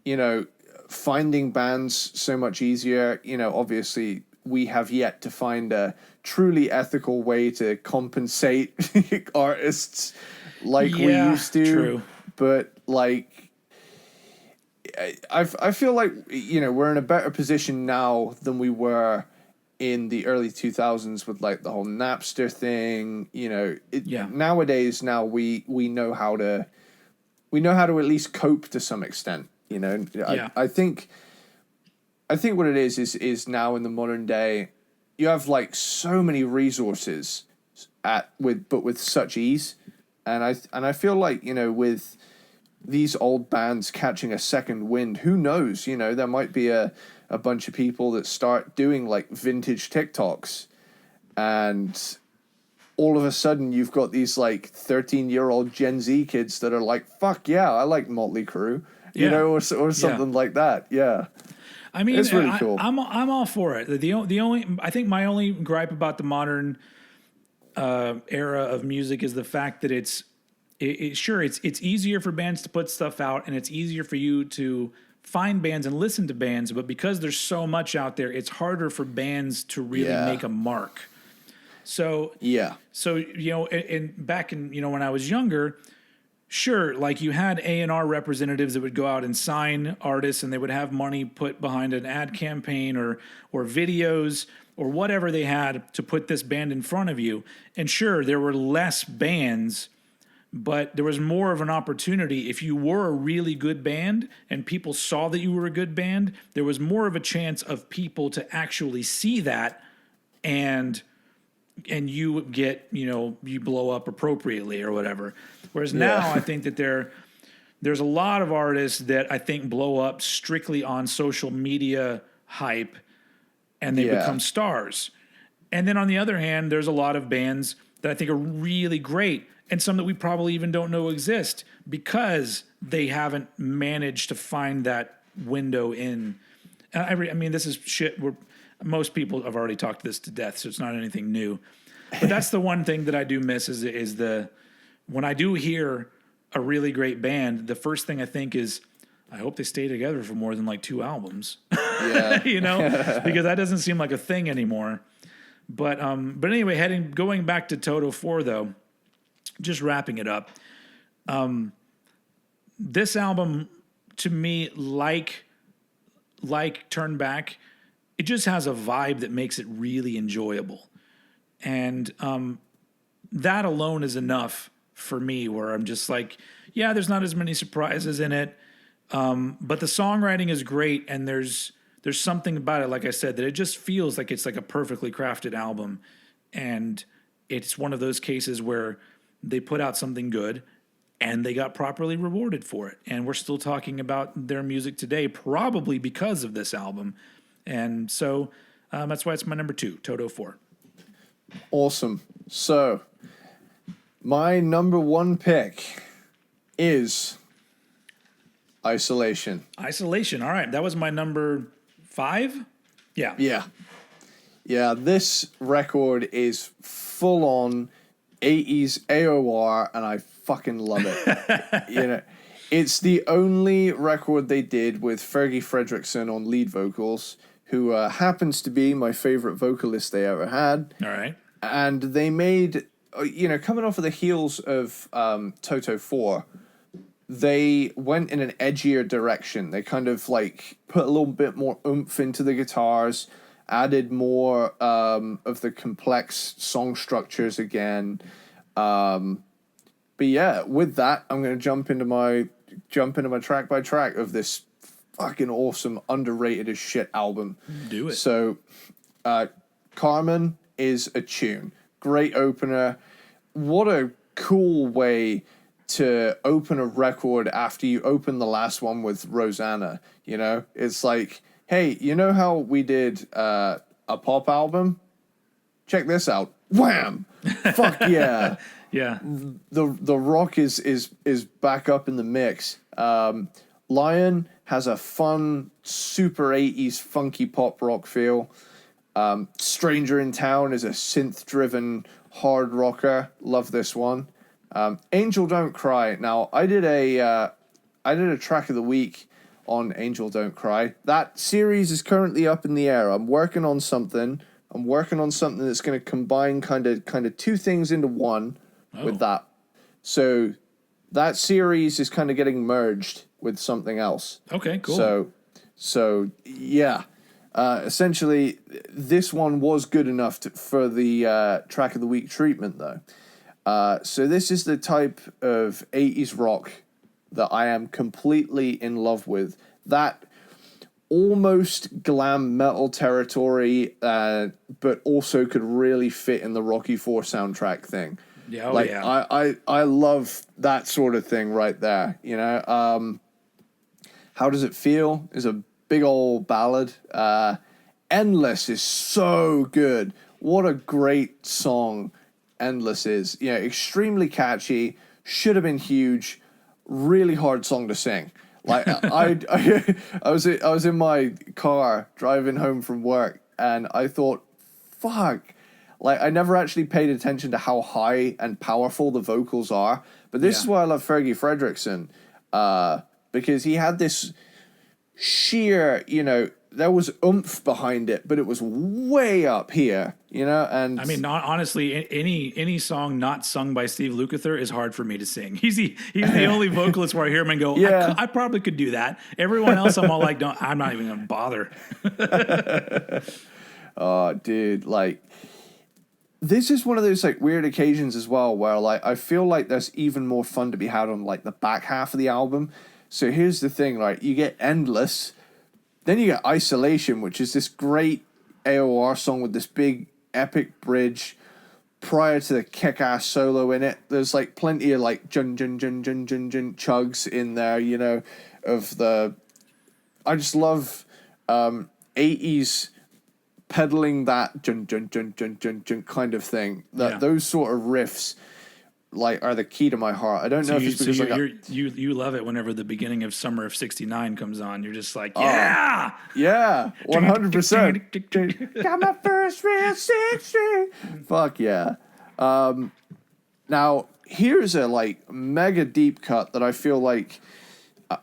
you know, finding bands so much easier. You know, obviously we have yet to find a truly ethical way to compensate artists like we used to. True. But like, I feel like, you know, we're in a better position now than we were in the early 2000s with like the whole Napster thing, you know, nowadays now we know how to at least cope to some extent, you know. I think what it is now in the modern day, you have like so many resources with such ease. And I feel like, you know, with these old bands catching a second wind, who knows, you know, there might be a bunch of people that start doing like vintage TikToks and all of a sudden you've got these like 13-year-old Gen Z kids that are like, fuck yeah, I like Motley Crue, you know, or something like that. Yeah. I mean, it's really cool. I'm all for it. The only, I think my only gripe about the modern era of music is the fact that it's easier for bands to put stuff out and it's easier for you to find bands and listen to bands, but because there's so much out there, it's harder for bands to really make a mark. So you know, and back in, you know, when I was younger, sure, like you had A&R representatives that would go out and sign artists, and they would have money put behind an ad campaign or videos or whatever they had to put this band in front of you. And sure, there were less bands, but there was more of an opportunity. If you were a really good band and people saw that you were a good band, there was more of a chance of people to actually see that, and you get, you know, you blow up appropriately or whatever. Whereas now I think that there's a lot of artists that I think blow up strictly on social media hype, and they become stars. And then on the other hand, there's a lot of bands that I think are really great, and some that we probably even don't know exist because they haven't managed to find that window in. I mean, this is shit where most people have already talked this to death, so it's not anything new. But that's the one thing that I do miss is when I do hear a really great band, the first thing I think is, I hope they stay together for more than like 2 albums. You know, because that doesn't seem like a thing anymore. But anyway, going back to Toto 4 though, just wrapping it up. This album to me, like Turn Back, it just has a vibe that makes it really enjoyable. And that alone is enough for me, where I'm just like, yeah, there's not as many surprises in it, but the songwriting is great, and there's something about it, like I said, that it just feels like it's like a perfectly crafted album. And it's one of those cases where they put out something good and they got properly rewarded for it. And we're still talking about their music today, probably because of this album. And so that's why it's my number 2, Toto 4. Awesome. So my number 1 pick is Isolation. Isolation. All right. That was my number 5. Yeah. Yeah. This record is full on 80s AOR, and I fucking love it. You know, it's the only record they did with Fergie Frederiksen on lead vocals, who happens to be my favorite vocalist they ever had. All right. And they made, you know, coming off of the heels of Toto 4, they went in an edgier direction. They kind of like put a little bit more oomph into the guitars, added more of the complex song structures again. But yeah, with that, I'm going to jump into my track by track of this fucking awesome, underrated as shit album. Do it. So, Carmen is a tune. Great opener. What a cool way to open a record after you open the last one with Rosanna. You know, it's like, hey, you know how we did a pop album? Check this out. Wham! Fuck yeah. Yeah. The rock is back up in the mix. Lion has a fun, super 80s funky pop rock feel. Stranger in Town is a synth-driven hard rocker. Love this one. Angel Don't Cry. Now, I did a track of the week on Angel Don't Cry. That series is currently up in the air. I'm working on something that's going to combine kind of two things into one with that. So that series is kind of getting merged with something else. Okay, cool. So yeah. Essentially, this one was good enough for the track of the week treatment, though. So this is the type of 80s rock that I am completely in love with. That almost glam metal territory, but also could really fit in the Rocky IV soundtrack thing. Yeah, I love that sort of thing right there. You know, How Does It Feel is a big old ballad. Endless is so good. What a great song Endless is. You know, extremely catchy, should have been huge, really hard song to sing. Like I was in my car driving home from work, and I thought, fuck. Like, I never actually paid attention to how high and powerful the vocals are. But this is why I love Fergie Frederiksen, because he had this sheer, there was oomph behind it, but it was way up here, and I mean, honestly, any song not sung by Steve Lukather is hard for me to sing. He's the only vocalist where I hear him and go, Yeah. I probably could do that. Everyone else, I'm all like, no, I'm not even gonna bother. Oh, dude, like, this is one of those like weird occasions as well where like I feel like there's even more fun to be had on like the back half of the album. So here's the thing, right? You get Endless, then you get Isolation, which is this great AOR song with this big epic bridge prior to the kick-ass solo in it. There's like plenty of like jun jun jun jun jun jun chugs in there, of the... I just love 80s peddling that jun jun jun jun jun jun kind of thing. Those sort of riffs like are the key to my heart. I don't know if it's because you love it whenever the beginning of Summer of '69 comes on. You're just like, 100%. Got my first real 60. Fuck yeah. Now here's a like mega deep cut that I feel like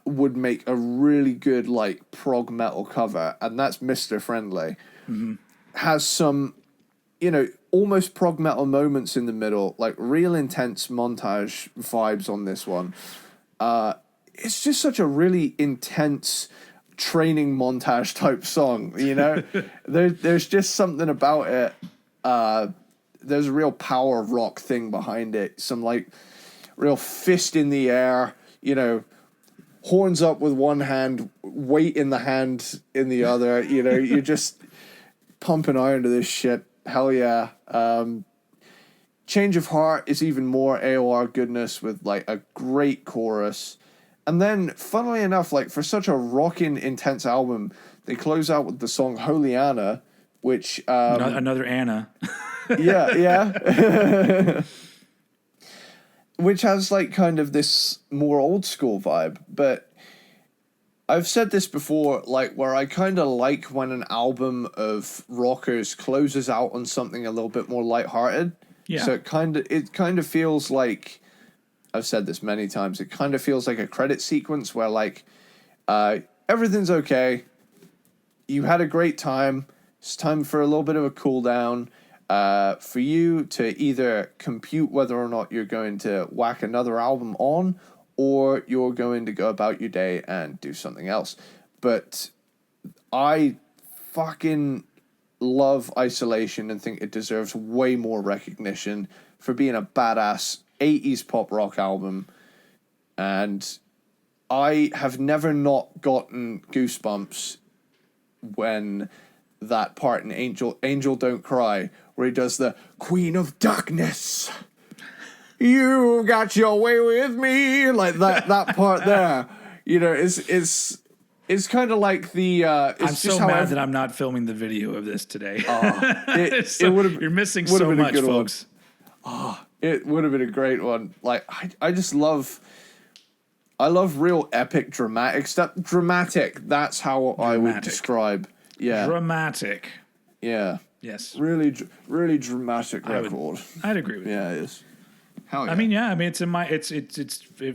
would make a really good like prog metal cover, and that's Mr. Friendly. Mm-hmm. Has some, almost prog metal moments in the middle, like real intense montage vibes on this one. It's just such a really intense training montage type song, There's just something about it. There's a real power rock thing behind it. Some like real fist in the air, horns up with one hand, weight in the hand in the other, you're just pumping iron to this shit. Hell yeah. Change of Heart is even more AOR goodness with like a great chorus. And then, funnily enough, like for such a rocking, intense album, they close out with the song Holy Anna, which... another Anna. yeah. Which has like kind of this more old school vibe. But I've said this before, like where I kind of like when an album of rockers closes out on something a little bit more lighthearted. Yeah. So it kind of feels like, I've said this many times, it kind of feels like a credit sequence where like everything's okay. You had a great time. It's time for a little bit of a cool down. For you to either compute whether or not you're going to whack another album on, or you're going to go about your day and do something else. But I fucking love Isolation and think it deserves way more recognition for being a badass 80s pop rock album. And I have never not gotten goosebumps when that part in Angel Don't Cry, where he does the Queen of Darkness, you got your way with me, like that part there, it's kind of like the I'm so mad that I'm not filming the video of this today. You're missing so much, folks. It would have been a great one. Like I love real epic dramatic stuff. That's how I would describe. Yeah. Dramatic. Yeah. Yes. Really dramatic record. I'd agree with you. Yeah, it is. Hell yeah. I mean, it's in my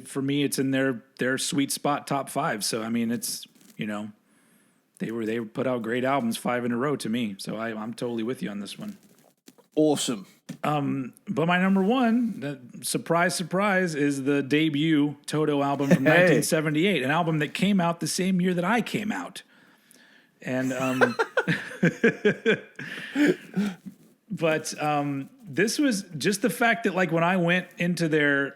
for me, it's in their sweet spot top 5. So I mean, it's they put out great albums 5 in a row to me. So I'm totally with you on this one. Awesome. But my number one, surprise, is the debut Toto album from 1978, an album that came out the same year that I came out. And but this was just the fact that like when I went into their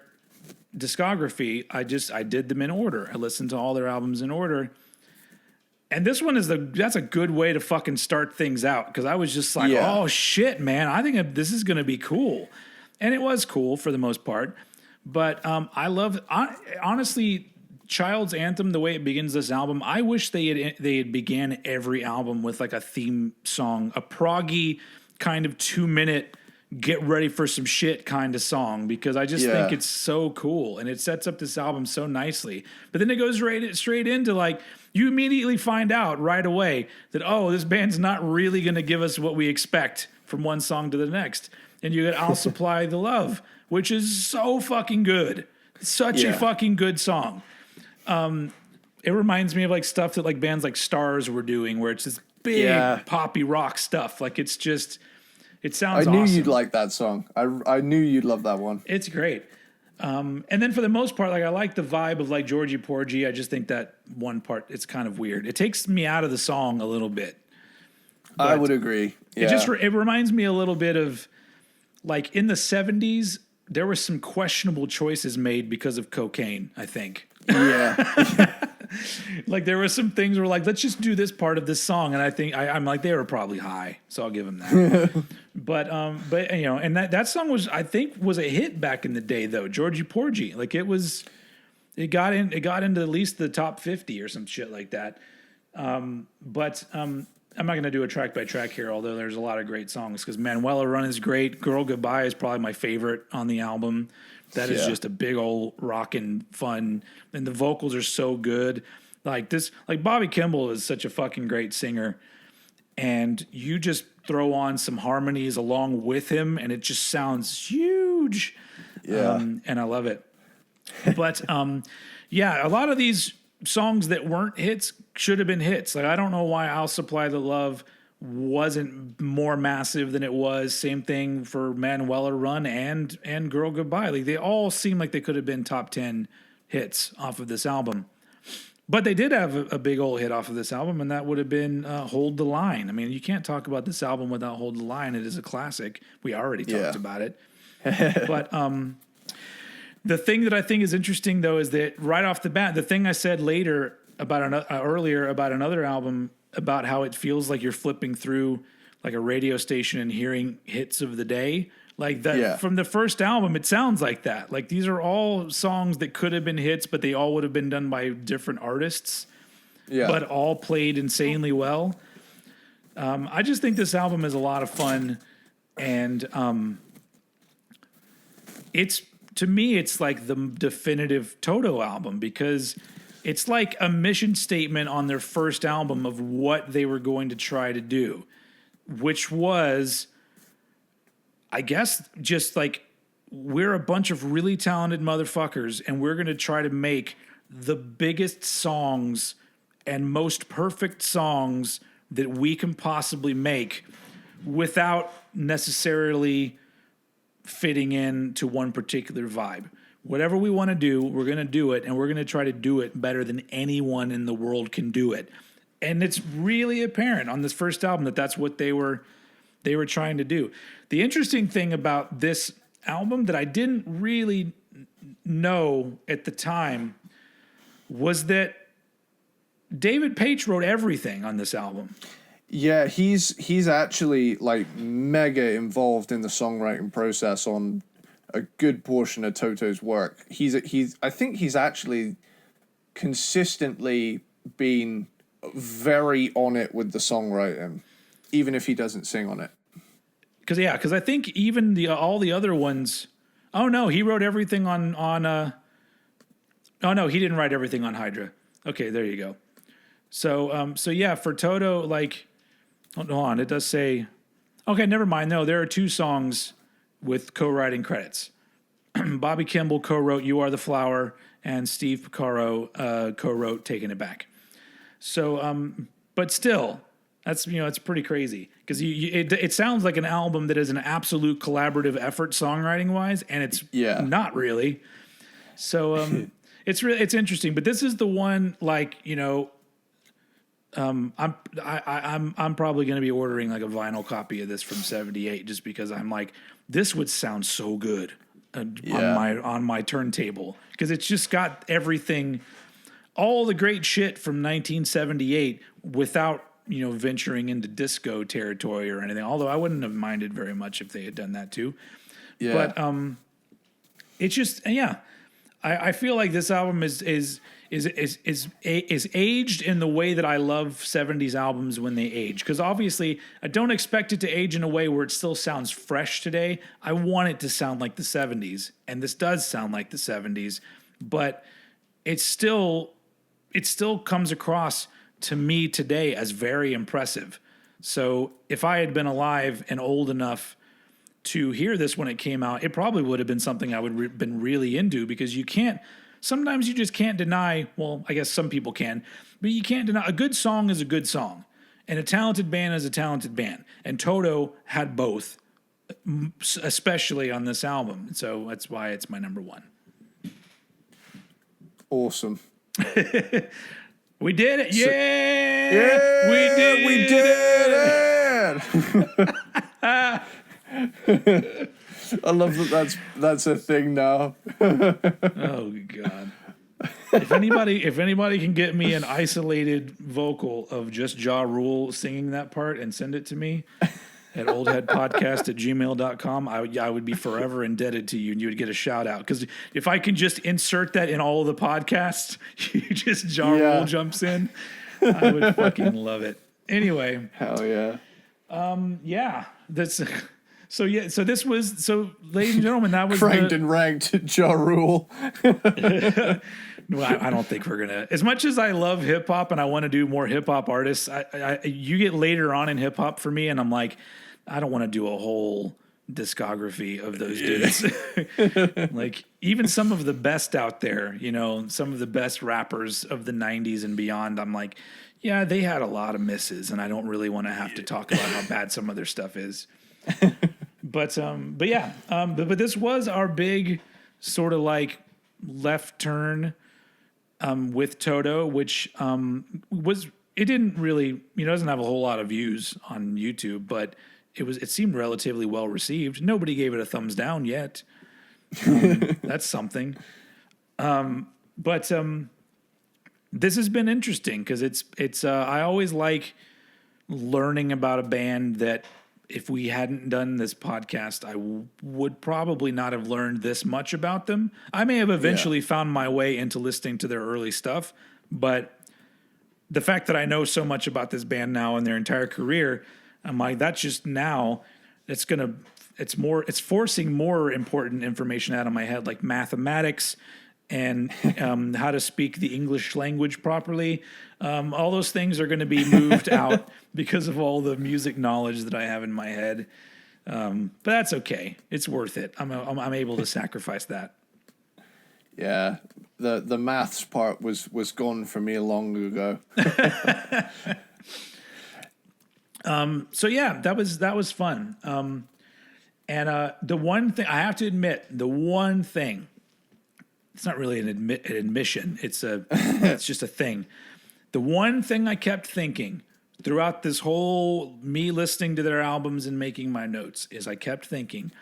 discography, I did them in order. I listened to all their albums in order. And this one that's a good way to fucking start things out, because I was just like, oh shit, man, I think this is going to be cool. And it was cool for the most part. But honestly, Child's Anthem, the way it begins this album, I wish they had began every album with like a theme song, a proggy kind of 2-minute get ready for some shit kind of song, because I just think it's so cool and it sets up this album so nicely. But then it goes straight into like, you immediately find out right away that, oh, this band's not really going to give us what we expect from one song to the next. And you get I'll Supply the Love, which is so fucking good. Such a fucking good song. it reminds me of like stuff that like bands like Stars were doing, where it's this big poppy rock stuff. Like it's just, it sounds I knew awesome. you'd like that song. I knew you'd love that one. It's great. And then for the most part, like I like the vibe of like Georgie Porgy. I just think that one part, it's kind of weird. It takes me out of the song a little bit. I would agree. Yeah. It reminds me a little bit of like in the 70s, there were some questionable choices made because of cocaine, I think. Yeah. Like there were some things where like, let's just do this part of this song. And I think I'm like, they were probably high. So I'll give them that. But you know, and that song was, I think was a hit back in the day though. Georgie Porgy. Like it got into at least the top 50 or some shit like that. I'm not going to do a track by track here, although there's a lot of great songs because Manuel Run is great. Girl Goodbye is probably my favorite on the album. That is just a big old rockin' fun. And the vocals are so good. Like Bobby Kimball is such a fucking great singer. And you just throw on some harmonies along with him and it just sounds huge. Yeah. And I love it. But a lot of these songs that weren't hits should have been hits. Like I don't know why I'll Supply the Love wasn't more massive than it was. Same thing for Manuel Run and Girl Goodbye. Like they all seem like they could have been top 10 hits off of this album. But they did have a big old hit off of this album, and that would have been Hold the Line. I mean, you can't talk about this album without Hold the Line. It is a classic. We already talked about it. But the thing that I think is interesting, though, is that right off the bat, the thing I said earlier about another album, about how it feels like you're flipping through like a radio station and hearing hits of the day. Like that from the first album, it sounds like that. Like these are all songs that could have been hits, but they all would have been done by different artists, but all played insanely well. I just think this album is a lot of fun. And to me, it's like the definitive Toto album because it's like a mission statement on their first album of what they were going to try to do, which was, I guess, just like we're a bunch of really talented motherfuckers and we're going to try to make the biggest songs and most perfect songs that we can possibly make without necessarily fitting in to one particular vibe. Whatever we want to do, we're going to do it, and we're going to try to do it better than anyone in the world can do it. And it's really apparent on this first album that that's what they were trying to do. The interesting thing about this album that I didn't really know at the time was that David Paich wrote everything on this album. Yeah, he's actually like mega involved in the songwriting process on a good portion of Toto's work. I think he's actually consistently been very on it with the songwriting, even if he doesn't sing on it. Because I think even all the other ones. Oh no, he wrote everything on. Oh no, he didn't write everything on Hydra. Okay, there you go. So for Toto, like, hold on, it does say. Okay, never mind. No, there are 2 songs with co-writing credits. Bobby Kimball co-wrote "You Are the Flower" and Steve Porcaro co-wrote "Taking It Back." So, but still, that's it's pretty crazy because it sounds like an album that is an absolute collaborative effort songwriting wise, and it's not really. So it's interesting, but this is the one like I'm probably going to be ordering like a vinyl copy of this from '78 just because I'm like, this would sound so good on my turntable because it's just got everything, all the great shit from 1978 without venturing into disco territory or anything. Although I wouldn't have minded very much if they had done that too. Yeah. But it's just I feel like this album is aged in the way that I love 70s albums when they age. Because obviously, I don't expect it to age in a way where it still sounds fresh today. I want it to sound like the 70s, and this does sound like the 70s, but it still comes across to me today as very impressive. So if I had been alive and old enough to hear this when it came out, it probably would have been something I would have been really into because you can't sometimes you just can't deny, well, I guess some people can, but you can't deny a good song is a good song. And a talented band is a talented band. And Toto had both, especially on this album. So that's why it's my number one. Awesome. We did it. Yeah. We did it. I love that that's a thing now. Oh God. If anybody can get me an isolated vocal of just Ja Rule singing that part and send it to me at oldheadpodcast@gmail.com, I would be forever indebted to you, and you would get a shout out. Because if I can just insert that in all the podcasts, Ja Rule jumps in, I would fucking love it. Anyway. Hell yeah. Yeah. So this was, ladies and gentlemen, that was cranked and ranked Ja Rule. Well, I don't think we're gonna. As much as I love hip hop and I want to do more hip hop artists, you get later on in hip hop for me, and I'm like, I don't want to do a whole discography of those dudes. Like even some of the best out there, some of the best rappers of the '90s and beyond. I'm like, yeah, they had a lot of misses, and I don't really want to have to talk about how bad some of their stuff is. But this was our big sort of like left turn with Toto, which it didn't really, doesn't have a whole lot of views on YouTube, but it seemed relatively well received. Nobody gave it a thumbs down yet. That's something. But this has been interesting because it's I always like learning about a band that if we hadn't done this podcast, I would probably not have learned this much about them. I may have eventually found my way into listening to their early stuff, but the fact that I know so much about this band now and their entire career, I'm like, that's just now, it's forcing more important information out of my head, like mathematics and how to speak the English language properly. All those things are going to be moved out because of all the music knowledge that I have in my head. But that's okay. It's worth it. I'm able to sacrifice that. Yeah, the maths part was gone for me long ago. So yeah, that was fun. And the one thing I have to admit, it's not really an admission. It's just a thing. The one thing I kept thinking throughout this whole me listening to their albums and making my notes is I kept thinking,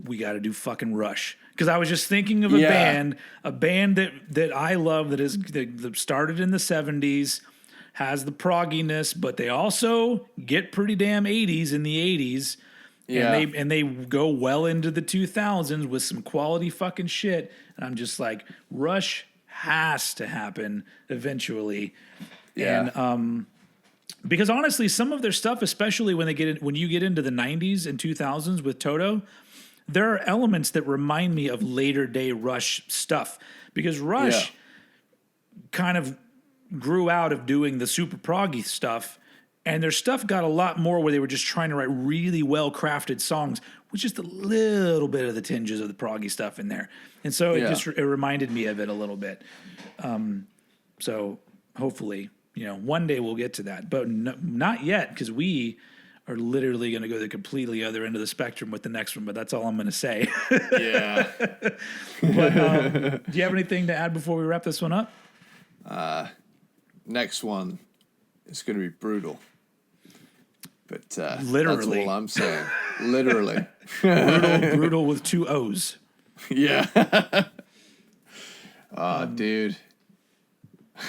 we got to do fucking Rush. Because I was just thinking of a band that I love that started in the 70s, has the progginess, but they also get pretty damn 80s in the 80s. Yeah. And they go well into the 2000s with some quality fucking shit. And I'm just like, Rush has to happen eventually. Yeah. And because honestly, some of their stuff, especially when you get into the 90s and 2000s with Toto, there are elements that remind me of later day Rush stuff. Because Rush kind of grew out of doing the super proggy stuff. And their stuff got a lot more where they were just trying to write really well-crafted songs with just a little bit of the tinges of the proggy stuff in there. And so it reminded me of it a little bit. So hopefully, one day we'll get to that. But not yet, because we are literally going to go the completely other end of the spectrum with the next one. But that's all I'm going to say. Yeah. But do you have anything to add before we wrap this one up? Next one is going to be brutal. But literally, that's all I'm saying. Literally, brutal with 2 O's. Yeah. Oh, dude.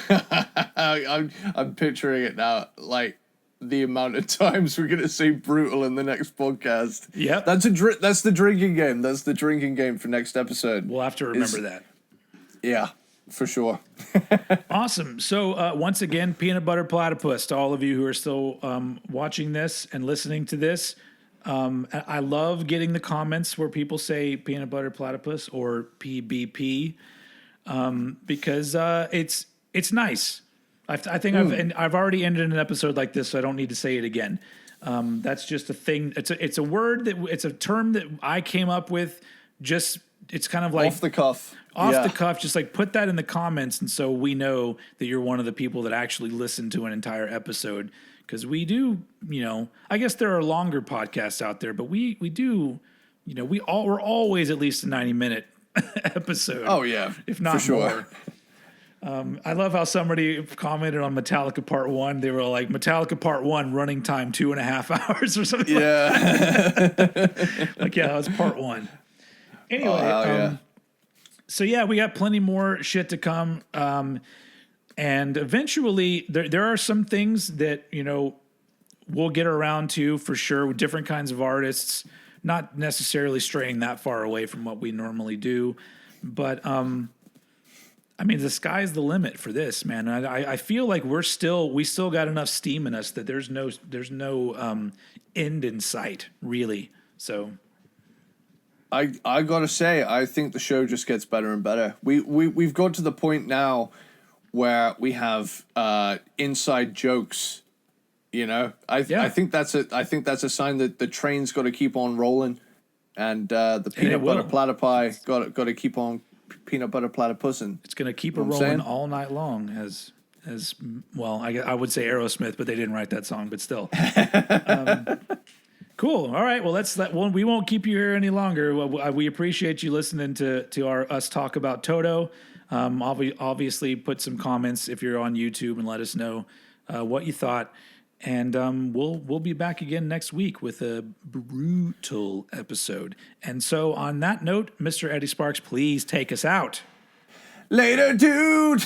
I'm picturing it now. Like the amount of times we're gonna say brutal in the next podcast. Yep. That's the drinking game. That's the drinking game for next episode. We'll have to remember that. Yeah. For sure. Awesome. So once again, Peanut Butter Platypus to all of you who are still watching this and listening to this. I love getting the comments where people say Peanut Butter Platypus or PBP because it's nice. I think I've already ended an episode like this, so I don't need to say it again. That's just a thing. It's a word it's a term that I came up with. It's kind of like off the cuff. off the cuff, just like put that in the comments, and so we know that you're one of the people that actually listen to an entire episode. Because we do, I guess there are longer podcasts out there, but we do, we're always at least a 90-minute episode. Oh yeah, if not sure. more. I love how somebody commented on Metallica Part 1. They were like, Metallica Part 1 running time 2.5 hours or something. Yeah. Like that was Part 1. Anyway, so yeah, we got plenty more shit to come. And eventually there are some things that, we'll get around to for sure with different kinds of artists, not necessarily straying that far away from what we normally do. But, the sky's the limit for this, man. I feel like we still got enough steam in us that there's no end in sight, really. So I gotta say, I think the show just gets better and better. We've got to the point now where we have inside jokes. I think that's a sign that the train's got to keep on rolling, and the peanut butter platter pie got to keep on peanut butter platypussing. It's going to keep it rolling all night long, as well. I would say Aerosmith, but they didn't write that song. But still, cool. All right. Well, we won't keep you here any longer. We appreciate you listening to us talk about Toto. Obviously, put some comments if you're on YouTube and let us know what you thought. And we'll be back again next week with a brutal episode. And so on that note, Mr. Eddie Sparxx, please take us out. Later, dude.